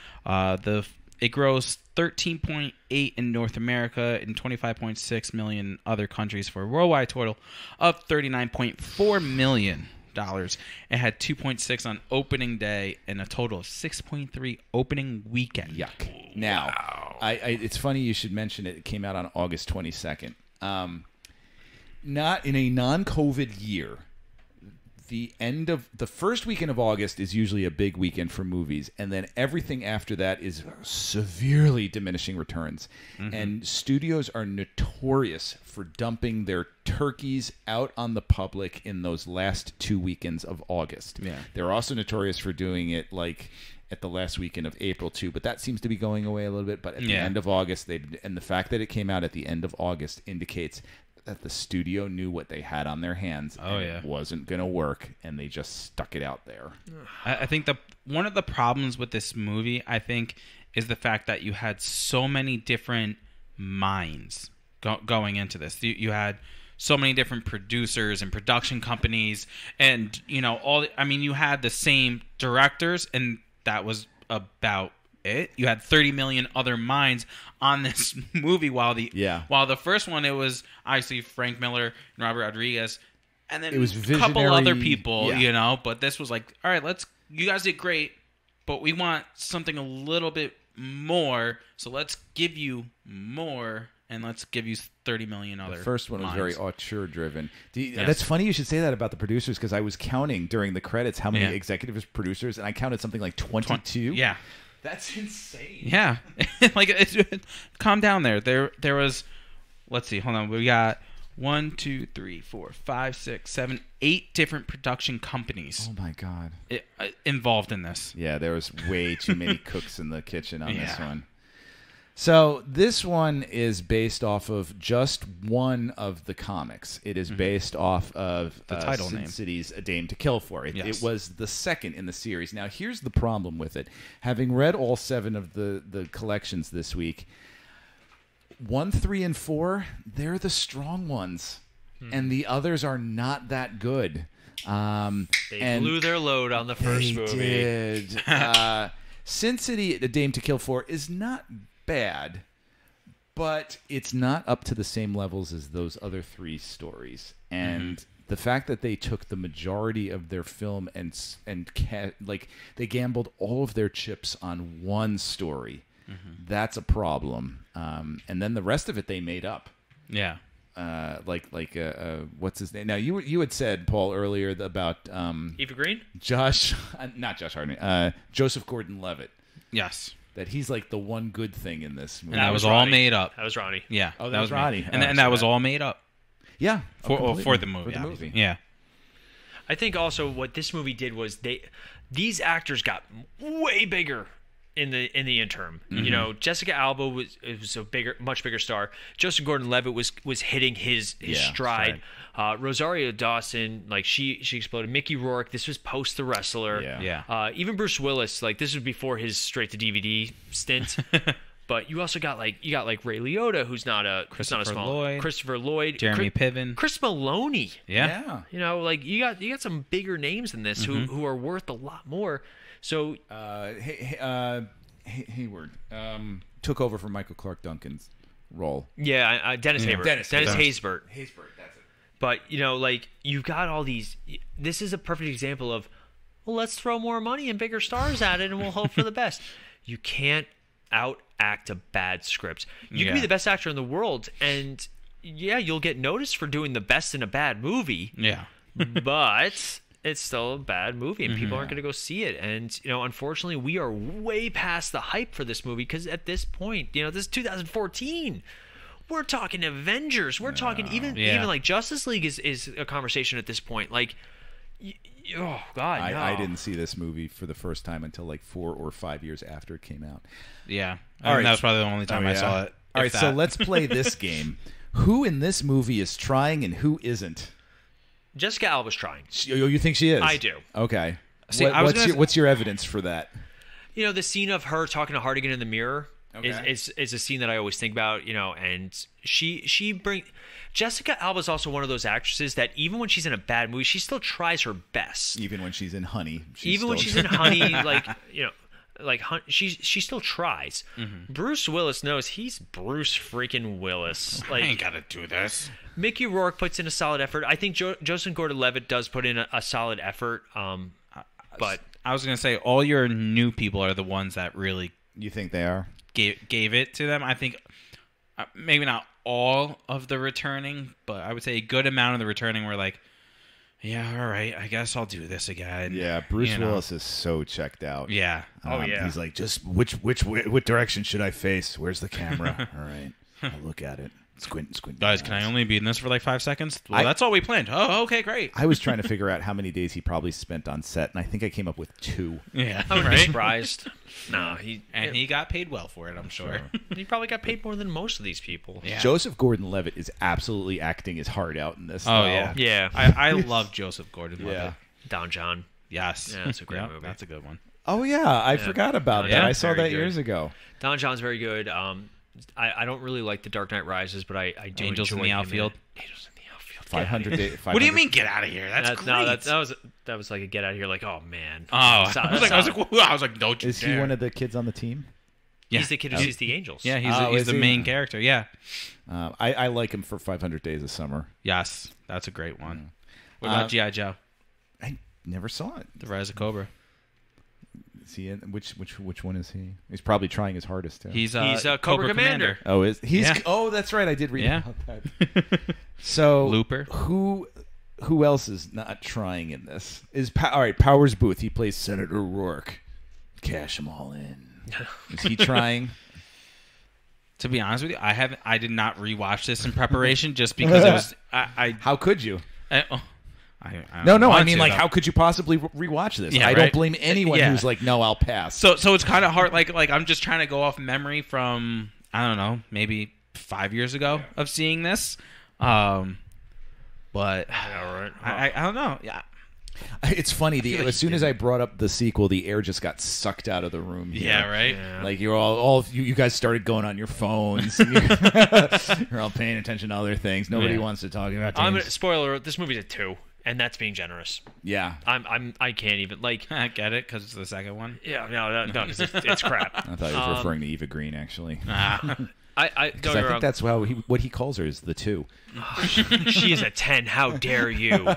It grossed 13.8 in North America and 25.6 million other countries for a worldwide total of $39.4 million. It had 2.6 on opening day and a total of 6.3 opening weekend. Yuck. Now, it's funny you should mention it. It came out on August 22nd. Not in a non-COVID year. the end of the first weekend of August is usually a big weekend for movies, and then everything after that is severely diminishing returns. And studios are notorious for dumping their turkeys out on the public in those last 2 weekends of August. Yeah. They're also notorious for doing it like at the last weekend of April too, but that seems to be going away a little bit. But at the end of August, and the fact that it came out at the end of August indicates that the studio knew what they had on their hands. It wasn't going to work, and they just stuck it out there. I think one of the problems with this movie, I think, is the fact that you had so many different minds going into this. You had so many different producers and production companies, and you had the same directors, and that was about it. You had 30 million other minds on this movie, while the first one, it was obviously Frank Miller and Robert Rodriguez, and then it was a couple other people, yeah. But this was like, all right, you guys did great, but we want something a little bit more, so let's give you more, and let's give you 30 million other. The first one was minds. very auteur-driven. That's funny you should say that about the producers, because I was counting during the credits how many executive producers, and I counted something like 22. Yeah. That's insane. Yeah. Calm down there. There was, let's see, hold on. We got 1, 2, 3, 4, 5, 6, 7, 8 different production companies. Oh my God. Involved in this. Yeah, there was way too many cooks in the kitchen on this one. So this one is based off of just one of the comics. It is based off of the title Sin name. City's A Dame to Kill For. Yes. It was the second in the series. Now, here's the problem with it. Having read all 7 of the collections this week, 1, 3, and 4, they're the strong ones. And the others are not that good. They blew their load on the first movie. They did. Sin City, A Dame to Kill For is not bad, but it's not up to the same levels as those other 3 stories. And the fact that they took the majority of their film and they gambled all of their chips on one story, that's a problem. And then the rest of it they made up. Yeah. What's his name? Now you had said, Paul, earlier about Eva Green? not Josh Hartnett, Joseph Gordon-Levitt. Yes. That he's like the one good thing in this movie. And that was all made up. That was Ronnie. Yeah. Oh, that was Ronnie. And that was all made up. Yeah. For the movie. For the movie. Obviously. Yeah. I think also what this movie did was these actors got way bigger in the interim. You know, Jessica Alba was a much bigger star. Joseph Gordon-Levitt was hitting his stride. Rosario Dawson, like she exploded. Mickey Rourke, this was post The Wrestler. Yeah. Even Bruce Willis, like this was before his straight to DVD stint. But you also got Ray Liotta, who's not a small Lloyd. Christopher Lloyd, Jeremy Piven, Chris Maloney. Yeah. You know, like you got some bigger names in this who are worth a lot more. So Hayward took over for Michael Clark Duncan's role. Yeah, Dennis Haysbert. Dennis Haysbert. That's it. But you know, like you've got all these. This is a perfect example of, well, let's throw more money and bigger stars at it, and we'll hope for the best. You can't outact a bad script. You can be the best actor in the world, and you'll get noticed for doing the best in a bad movie. Yeah. But it's still a bad movie, and people aren't going to go see it. And you know, unfortunately, we are way past the hype for this movie because at this point, you know, this is 2014. We're talking Avengers. We're talking even like Justice League is a conversation at this point. Like, oh God, I didn't see this movie for the first time until like 4 or 5 years after it came out. Yeah, That was probably the only time I saw it. All right, so let's play this game. Who in this movie is trying and who isn't? Jessica Alba's trying. You think she is? I do. Okay. See, what's your evidence for that? You know, the scene of her talking to Hartigan in the mirror is a scene that I always think about. You know, and Jessica Alba's also one of those actresses that even when she's in a bad movie, she still tries her best. Even when she's in Honey. When she's in Honey, like you know. Like she still tries. Bruce Willis knows he's Bruce freaking Willis. Like, I ain't gotta do this. Mickey Rourke puts in a solid effort. I think Joseph Gordon-Levitt does put in a solid effort. But I was gonna say all your new people are the ones that really. You think they are? Gave it to them. I think maybe not all of the returning, but I would say a good amount of the returning were like, yeah, all right, I guess I'll do this again. Yeah, Bruce Willis is so checked out. Yeah. He's like, just what direction should I face? Where's the camera? All right, I'll look at it. Squint. Guys, can I only be in this for like 5 seconds? Well, that's all we planned. Oh, okay, great. I was trying to figure out how many days he probably spent on set, and I think I came up with 2. Yeah, I would be surprised. No, he got paid well for it, I'm sure. He probably got paid more than most of these people. Yeah. Joseph Gordon-Levitt is absolutely acting his heart out in this. Oh, though. yeah. Yeah. I love Joseph Gordon-Levitt. Yeah. Don John. Yes. Yeah, that's a great movie. That's a good one. Oh, yeah. I forgot about that. I saw very that good. years ago. Don John's very good. I don't really like The Dark Knight Rises, but I do Angels in enjoy the him Outfield. Angels in the Outfield. 500 days. What do you mean, get out of here? That's great. No, that was like a get out of here. Like, oh man. Oh, I was like, don't you Is dare. he one of the kids on the team? Yeah. He's the kid who sees the angels. Yeah, Oh, he's is the he? main character. Yeah. I like him for 500 Days of Summer. Yes, that's a great one. What about G.I. Joe? I never saw it. The Rise of Cobra. Is he in, which one is he? He's probably trying his hardest too. He's Cobra Commander. Oh, he's? Yeah. Oh, that's right. I did read Yeah. about that. So Looper. Who else is not trying in this? All right? Powers Boothe. He plays Senator Rourke. Cash them all in. Is he trying? To be honest with you, I did not rewatch this in preparation just because it was. How could you? I No. want I mean, to, like, though. how could you possibly rewatch this? Yeah, I don't right? blame anyone Yeah. who's like, no, I'll pass. So it's kind of hard. Like I'm just trying to go off memory from I don't know, maybe 5 years ago of seeing this. But I don't know. Yeah. It's funny. As soon as I brought up the sequel, the air just got sucked out of the room. Here. Yeah, right. Yeah. Like you're you guys started going on your phones. You're all paying attention to other things. Nobody wants to talk about. Spoiler: this movie's a 2, and that's being generous. Yeah, I can't even like. I get it because it's the second one. Yeah, no, because it's crap. I thought he was referring to Eva Green actually. I think that's what he calls her is the 2. She is a 10. How dare you?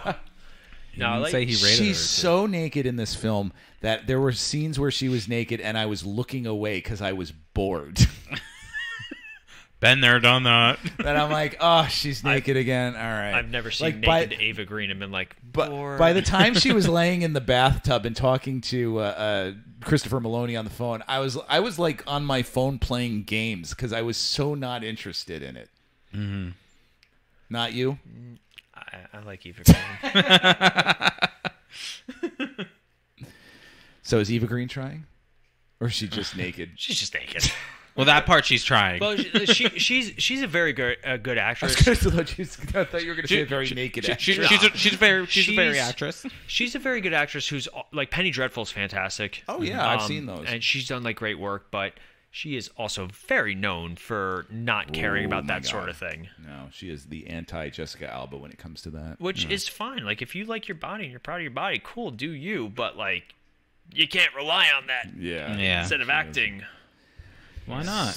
No, say he rated she's her so naked in this film that there were scenes where she was naked and I was looking away because I was bored. Been there, done that. And I'm like, oh, she's naked again. All right. I've never seen naked Ava Green and been like, bored. By the time she was laying in the bathtub and talking to Christopher Maloney on the phone, I was like on my phone playing games because I was so not interested in it. Mm-hmm. Not you? I like Eva Green. So is Eva Green trying? Or is she just naked? She's just naked. Well, that part she's trying. Well, she's a very good actress. I thought you were going to say a very naked actress. She's a very actress. She's a very good actress who's like Penny Dreadful's fantastic. Oh yeah, I've seen those. And she's done like great work, but she is also very known for not caring about that sort of thing. No, she is the anti-Jessica Alba when it comes to that. Which is fine. Like, if you like your body and you're proud of your body, cool, do you. But, like, you can't rely on that instead of acting. Why not?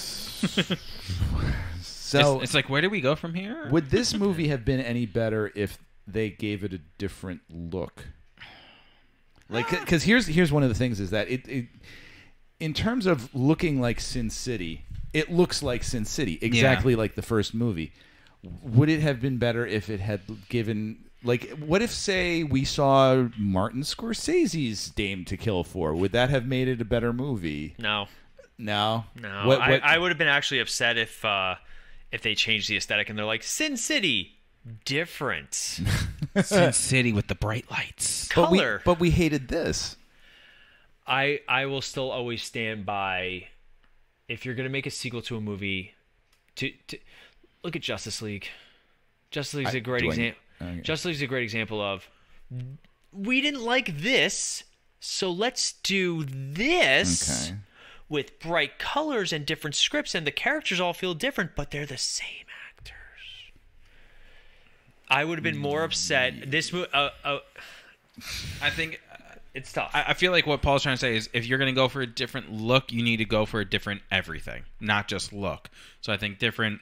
So it's like, where do we go from here? Would this movie have been any better if they gave it a different look? Like, because here's one of the things is that it in terms of looking like Sin City, it looks like Sin City, exactly like the first movie. Would it have been better if it had given, like, what if, say, we saw Martin Scorsese's Dame to Kill For? Would that have made it a better movie? No. No? No. I would have been actually upset if they changed the aesthetic and they're like, Sin City, different. Sin City with the bright lights. Color. But we hated this. I will still always stand by, if you're going to make a sequel to a movie, to look at Justice League. Justice League's a great example. Okay. Justice League's a great example of, we didn't like this, so let's do this with bright colors and different scripts, and the characters all feel different, but they're the same actors. I would have been more upset. This movie, I think it's tough. I feel like what Paul's trying to say is, if you're going to go for a different look, you need to go for a different everything, not just look. So I think different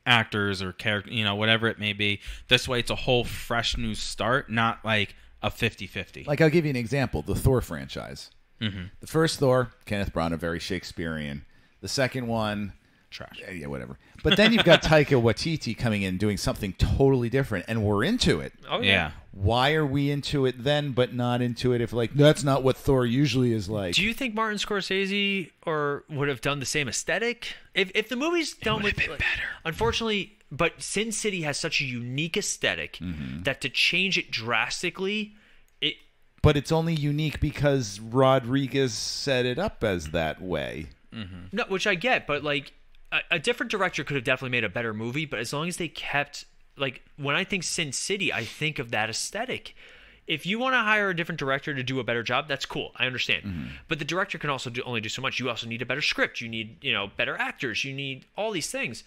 actors or character, whatever it may be. This way, it's a whole fresh new start, not like a 50-50. Like, I'll give you an example: the Thor franchise. Mm-hmm. The first Thor, Kenneth Branagh, very Shakespearean. The second one, trash. Yeah, whatever. But then you've got Taika Waititi coming in doing something totally different, and we're into it. Oh Yeah. Why are we into it then, but not into it if, like, that's not what Thor usually is like? Do you think Martin Scorsese would have done the same aesthetic? If the movie's done with been better. Unfortunately, but Sin City has such a unique aesthetic that to change it drastically, But it's only unique because Rodriguez set it up as that way. No, which I get, but like a different director could have definitely made a better movie. But as long as they kept, like, when I think Sin City, I think of that aesthetic. If you want to hire a different director to do a better job, that's cool. I understand. But the director can also only do so much. You also need a better script. You need, better actors. You need all these things.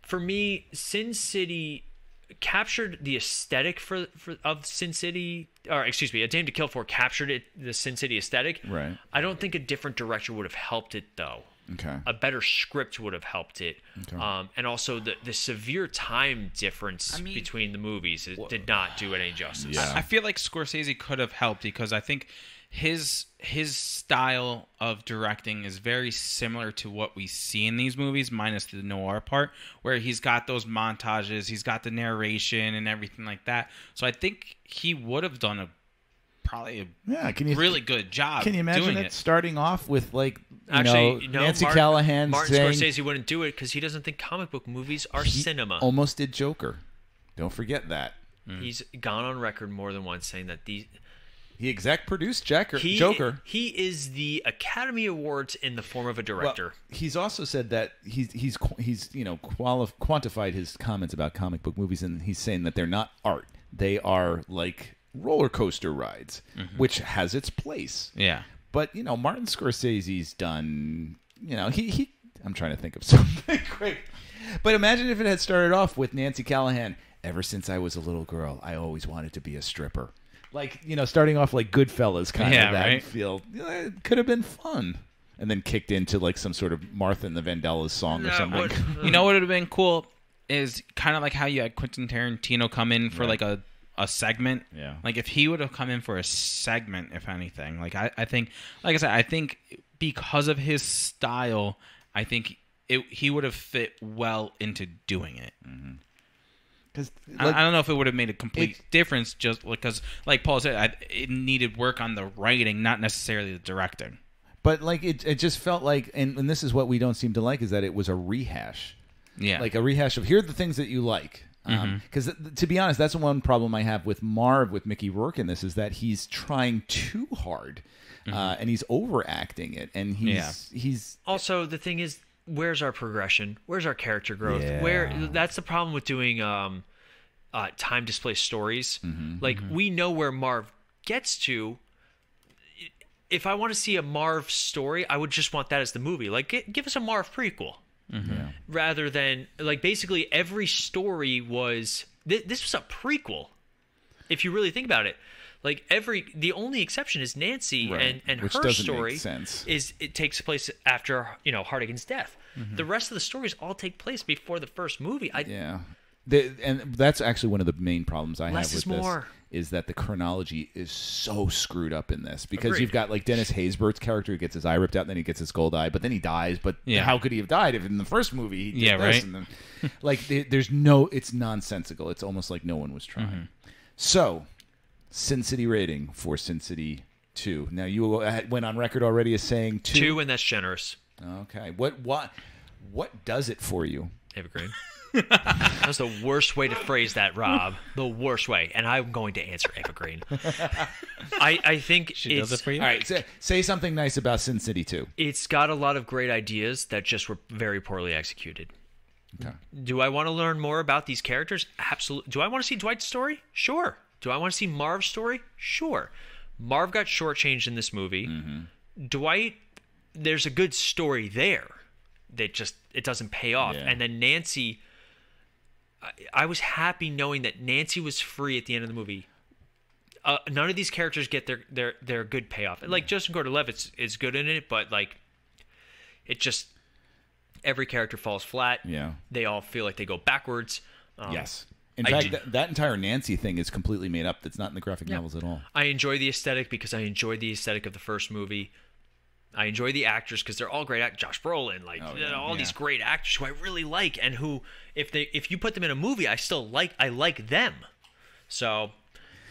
For me, Sin City captured the aesthetic of Sin City, or excuse me, A Dame to Kill For captured the Sin City aesthetic. Right. I don't think a different director would have helped it though. Okay. A better script would have helped it. Okay. And also the severe time difference between the movies did not do it any justice. Yeah. I feel like Scorsese could have helped because I think his style of directing is very similar to what we see in these movies, minus the noir part, where he's got those montages, he's got the narration and everything like that. So I think he would have done probably a really good job. Can you imagine doing it starting off with, like, Actually, Nancy Callahan Martin saying Scorsese wouldn't do it because he doesn't think comic book movies are cinema. Almost did Joker. Don't forget that. He's gone on record more than once saying that he exec produced Joker. He is the Academy Awards in the form of a director. Well, he's also said that he's quantified his comments about comic book movies, and he's saying that they're not art. They are like roller coaster rides, which has its place. Yeah. But, Martin Scorsese's done, he I'm trying to think of something quick. But imagine if it had started off with Nancy Callahan, ever since I was a little girl, I always wanted to be a stripper. Like, starting off like Goodfellas kind of that right? feel. It could have been fun. And then kicked into like some sort of Martha and the Vandellas song or something. You know what would have been cool is kind of like how you had Quentin Tarantino come in for like a segment. Yeah. Like if he would have come in for a segment, if anything. Like I think, like I said, I think because of his style, I think he would have fit well into doing it. Because I don't know if it would have made a complete difference, just because, like Paul said, it needed work on the writing, not necessarily the directing. But like it just felt like, and this is what we don't seem to like, is that it was a rehash. Yeah. Like a rehash of, here are the things that you like. Because to be honest, that's one problem I have with Marv, with Mickey Rourke in this, is that he's trying too hard, and he's overacting it, and he's also, the thing is, where's our progression? Where's our character growth? Yeah. That's the problem with doing time displaced stories. Like we know where Marv gets to. If I want to see a Marv story, I would just want that as the movie. Like give us a Marv prequel. Rather than, like, basically every story was this was a prequel, if you really think about it. Like the only exception is Nancy, right. and Which her doesn't story make sense. is it takes place after Hartigan's death. The rest of the stories all take place before the first movie. And that's actually one of the main problems I have Less with is this, more. is that the chronology is so screwed up in this, because Agreed. you've got like Dennis Haysbert's character who gets his eye ripped out, and then he gets his gold eye, but then he dies. But how could he have died if in the first movie he did this? Right. And then, like it's nonsensical. It's almost like no one was trying. So, Sin City rating for Sin City 2. Now you went on record already as saying 2. 2, and that's generous. Okay. What does it for you? Evergreen. That was the worst way to phrase that, Rob. The worst way. And I'm going to answer evergreen. I think She does it for you? All right, say something nice about Sin City 2. It's got a lot of great ideas that just were very poorly executed. Okay. Do I want to learn more about these characters? Absolutely. Do I want to see Dwight's story? Sure. Do I want to see Marv's story? Sure. Marv got shortchanged in this movie. Dwight, there's a good story there. It doesn't pay off. Yeah. And then Nancy, I was happy knowing that Nancy was free at the end of the movie. None of these characters get their good payoff. Like Joseph Gordon-Levitt is good in it, but like it just every character falls flat. Yeah, they all feel like they go backwards. Yes. In fact, that entire Nancy thing is completely made up. That's not in the graphic novels at all. I enjoy the aesthetic because I enjoyed the aesthetic of the first movie. I enjoy the actors because they're all great actors. Josh Brolin, all these great actors who I really like, and who, if you put them in a movie, I like them. So,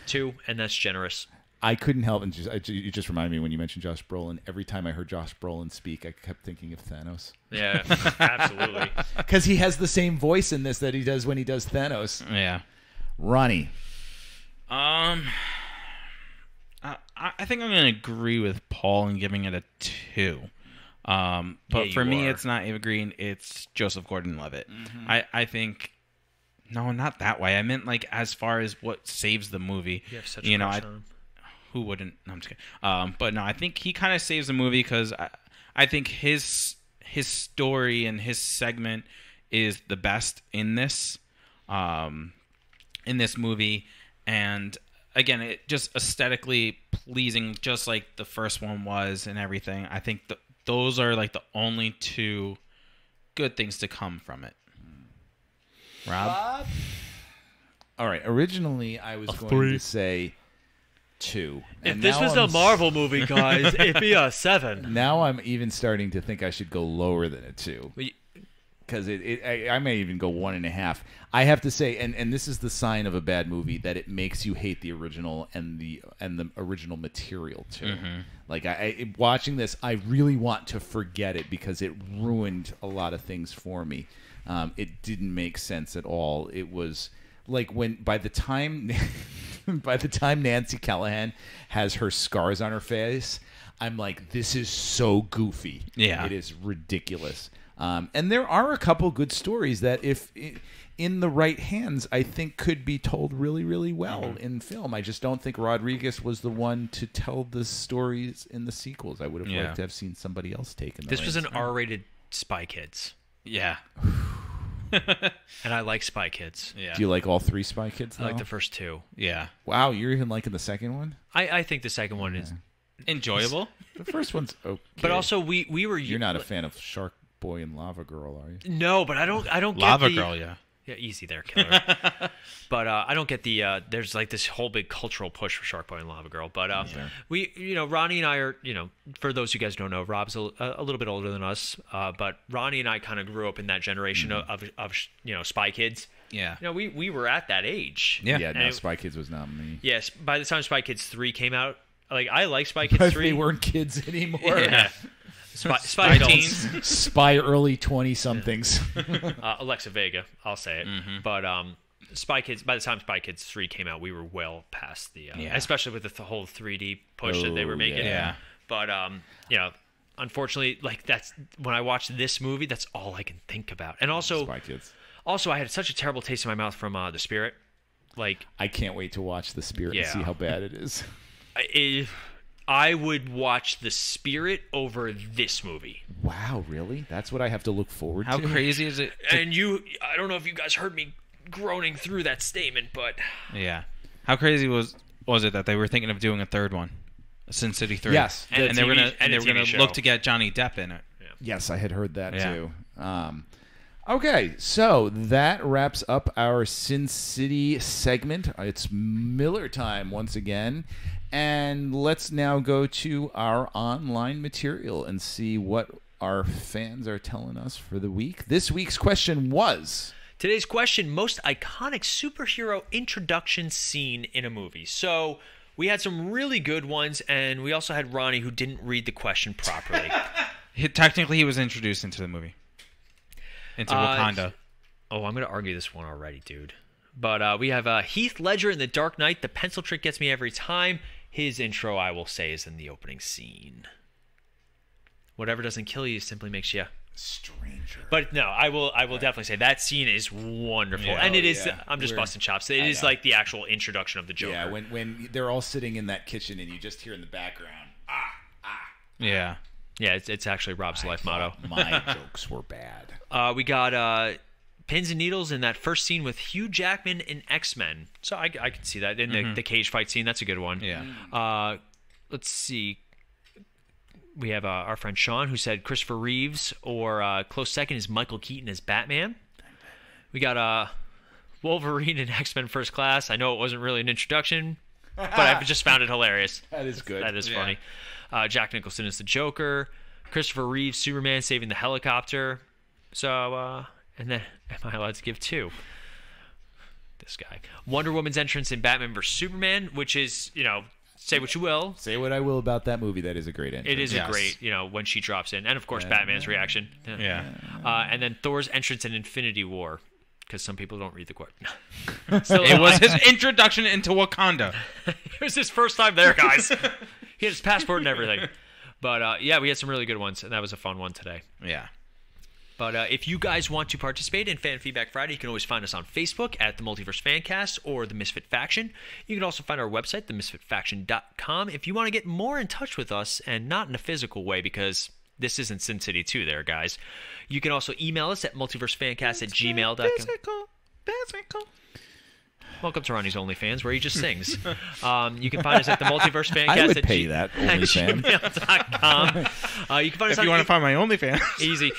2, and that's generous. I couldn't help, and you just reminded me when you mentioned Josh Brolin. Every time I heard Josh Brolin speak, I kept thinking of Thanos. Yeah, absolutely. Because he has the same voice in this that he does when he does Thanos. Yeah. Ronnie. I think I'm going to agree with Paul in giving it a 2. But for me, it's not Ava Green. It's Joseph Gordon-Levitt. Mm-hmm. I think... No, not that way. I meant like as far as what saves the movie. You have such a crush on him. Who wouldn't? No, I'm just kidding. But no, I think he kind of saves the movie because I think his story and his segment is the best in this movie, and again, it just aesthetically pleasing, just like the first one was, and everything. I think those are like the only 2 good things to come from it. Rob? All right. Originally, I was going to say 2. If this was a Marvel movie, guys, it'd be a 7. Now I'm even starting to think I should go lower than a 2. Because I may even go 1.5. I have to say, and this is the sign of a bad movie, that it makes you hate the original and the original material too. Mm-hmm. Like watching this, I really want to forget it because it ruined a lot of things for me. It didn't make sense at all. It was like by the time Nancy Callahan has her scars on her face, I'm like, this is so goofy. Yeah, it is ridiculous. And there are a couple good stories that, if in the right hands, I think could be told really, really well in film. I just don't think Rodriguez was the one to tell the stories in the sequels. I would have liked to have seen somebody else take them. This was an R-rated Spy Kids. Yeah. And I like Spy Kids. Yeah. Do you like all 3 Spy Kids, though? I like the first 2. Yeah. Wow, you're even liking the second one? I think the second one is enjoyable. The first one's okay. But also, we were... You're not a fan of Shark Boy and Lava Girl, are you? No, but I don't Lava get Girl, yeah. Yeah, easy there, killer. But I don't get the there's like this whole big cultural push for Shark Boy and Lava Girl. But we, Ronnie and I are, for those who guys don't know, Rob's a little bit older than us. But Ronnie and I kind of grew up in that generation of Spy Kids. Yeah. We were at that age. Yeah. Yeah. No, Spy Kids was not me. Yes. By the time Spy Kids 3 came out, like I like Spy Kids 3. They weren't kids anymore. Yeah. Spy teens. Spy early 20-somethings. Alexa Vega, I'll say it. Mm-hmm. But Spy Kids, by the time Spy Kids 3 came out, we were well past the... especially with the whole 3D push that they were making. Yeah. But, unfortunately, like, that's... When I watch this movie, that's all I can think about. And also... Spy Kids. Also, I had such a terrible taste in my mouth from The Spirit. Like... I can't wait to watch The Spirit and see how bad it is. I would watch The Spirit over this movie. Wow, really? That's what I have to look forward to? How crazy is it? And I don't know if you guys heard me groaning through that statement, but... Yeah. How crazy was it that they were thinking of doing a third one? Sin City 3? Yes. And they were going to look to get Johnny Depp in it. Yeah. Yes, I had heard that too. Okay, so that wraps up our Sin City segment. It's Miller time once again. And let's now go to our online material and see what our fans are telling us for the week. This week's question was... Today's question, most iconic superhero introduction scene in a movie. So we had some really good ones, and we also had Ronnie who didn't read the question properly. Technically, he was introduced into the movie. Into Wakanda. I'm going to argue this one already, dude. But we have Heath Ledger in The Dark Knight. The pencil trick gets me every time. His intro, I will say, is in the opening scene. Whatever doesn't kill you simply makes you stranger. But no, I will definitely say that scene is wonderful, and it is. I'm just busting chops. It is like the actual introduction of the Joker. Yeah, when they're all sitting in that kitchen and you just hear in the background, Yeah. Yeah, it's actually Rob's life motto. My jokes were bad. We got pins and needles in that first scene with Hugh Jackman in X-Men. So I can see that in the cage fight scene. That's a good one. Yeah. Let's see. We have our friend Sean who said Christopher Reeves, or close second is Michael Keaton as Batman. We got Wolverine in X-Men First Class. I know it wasn't really an introduction, but I just found it hilarious. That is good. That is funny. Jack Nicholson is the Joker. Christopher Reeve, Superman saving the helicopter. So, and then, am I allowed to give 2? This guy. Wonder Woman's entrance in Batman vs. Superman, which is, say what you will. Say what I will about that movie. That is a great entrance. It is a great, when she drops in. And, of course, Batman's reaction. Yeah. And then Thor's entrance in Infinity War, because some people don't read the quote. It was his introduction into Wakanda. It was his first time there, guys. He had his passport and everything. But, yeah, we had some really good ones, and that was a fun one today. Yeah. But if you guys want to participate in Fan Feedback Friday, you can always find us on Facebook at the Multiverse Fancast or the Misfit Faction. You can also find our website, themisfitfaction.com, if you want to get more in touch with us, and not in a physical way, because this isn't Sin City 2 there, guys. You can also email us at multiversefancast@gmail.com. Physical. Welcome to Ronnie's OnlyFans, where he just sings. You can find us at the Multiverse Fancast. I would pay that OnlyFans. gmail.com. You can find us if you want to find my OnlyFans. Easy.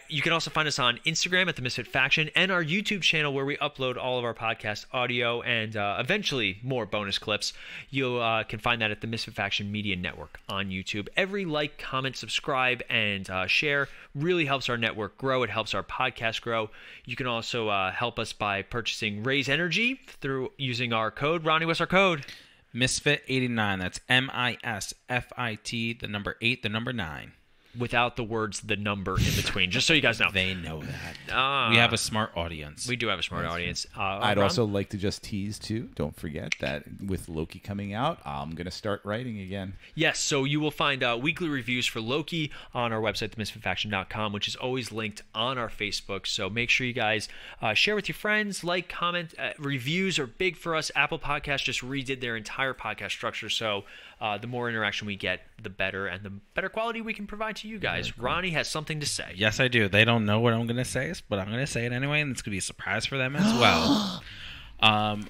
You can also find us on Instagram at the Misfit Faction and our YouTube channel, where we upload all of our podcast audio and eventually more bonus clips. You can find that at the Misfit Faction Media Network on YouTube. Every like, comment, subscribe, and share really helps our network grow. It helps our podcast grow. You can also help us by purchasing Raise Energy through using our code. Ronnie, what's our code? Misfit89. That's MISFIT, the number 8, the number 9. Without the words "the number" in between, just so you guys know. They know that. We have a smart audience. We do have a smart audience. I'd also like to just tease, too. Don't forget that with Loki coming out, I'm going to start writing again. Yes, so you will find weekly reviews for Loki on our website, themisfitfaction.com, which is always linked on our Facebook. So make sure you guys share with your friends, like, comment. Reviews are big for us. Apple Podcasts just redid their entire podcast structure, so the more interaction we get, the better, and the better quality we can provide to you guys. Cool. Ronnie has something to say. Yes, I do. They don't know what I'm going to say, but I'm going to say it anyway, and it's going to be a surprise for them as well.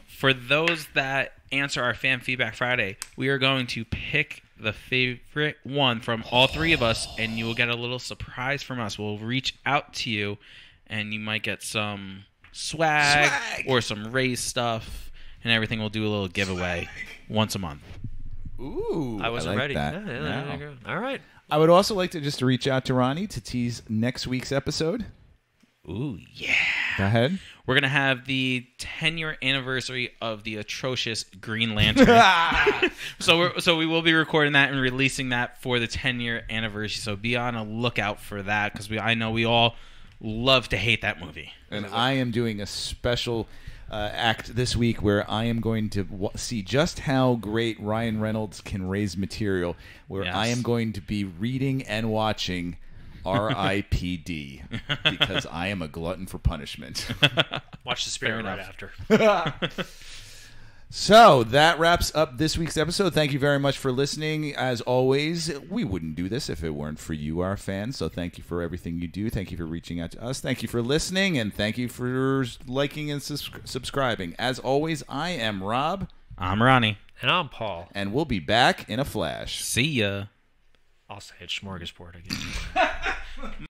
For those that answer our Fan Feedback Friday, we are going to pick the favorite one from all 3 of us, and you will get a little surprise from us. We'll reach out to you, and you might get some swag. Or some raised stuff, and everything. We'll do a little giveaway once a month. Ooh, I wasn't ready. That. Yeah, there you go. All right. I would also like to just reach out to Ronnie to tease next week's episode. Ooh, yeah. Go ahead. We're going to have the 10-year anniversary of the atrocious Green Lantern. So we will be recording that and releasing that for the 10-year anniversary. So be on a lookout for that, because I know we all love to hate that movie. And I am doing a special act this week where I am going to see just how great Ryan Reynolds can raise material, where I am going to be reading and watching R.I.P.D. because I am a glutton for punishment. Watch The Spirit right after. So that wraps up this week's episode. Thank you very much for listening. As always, we wouldn't do this if it weren't for you, our fans. So thank you for everything you do. Thank you for reaching out to us. Thank you for listening, and thank you for liking and subscribing. As always, I am Rob. I'm Ronnie. And I'm Paul. And we'll be back in a flash. See ya. I'll say it's smorgasbord again.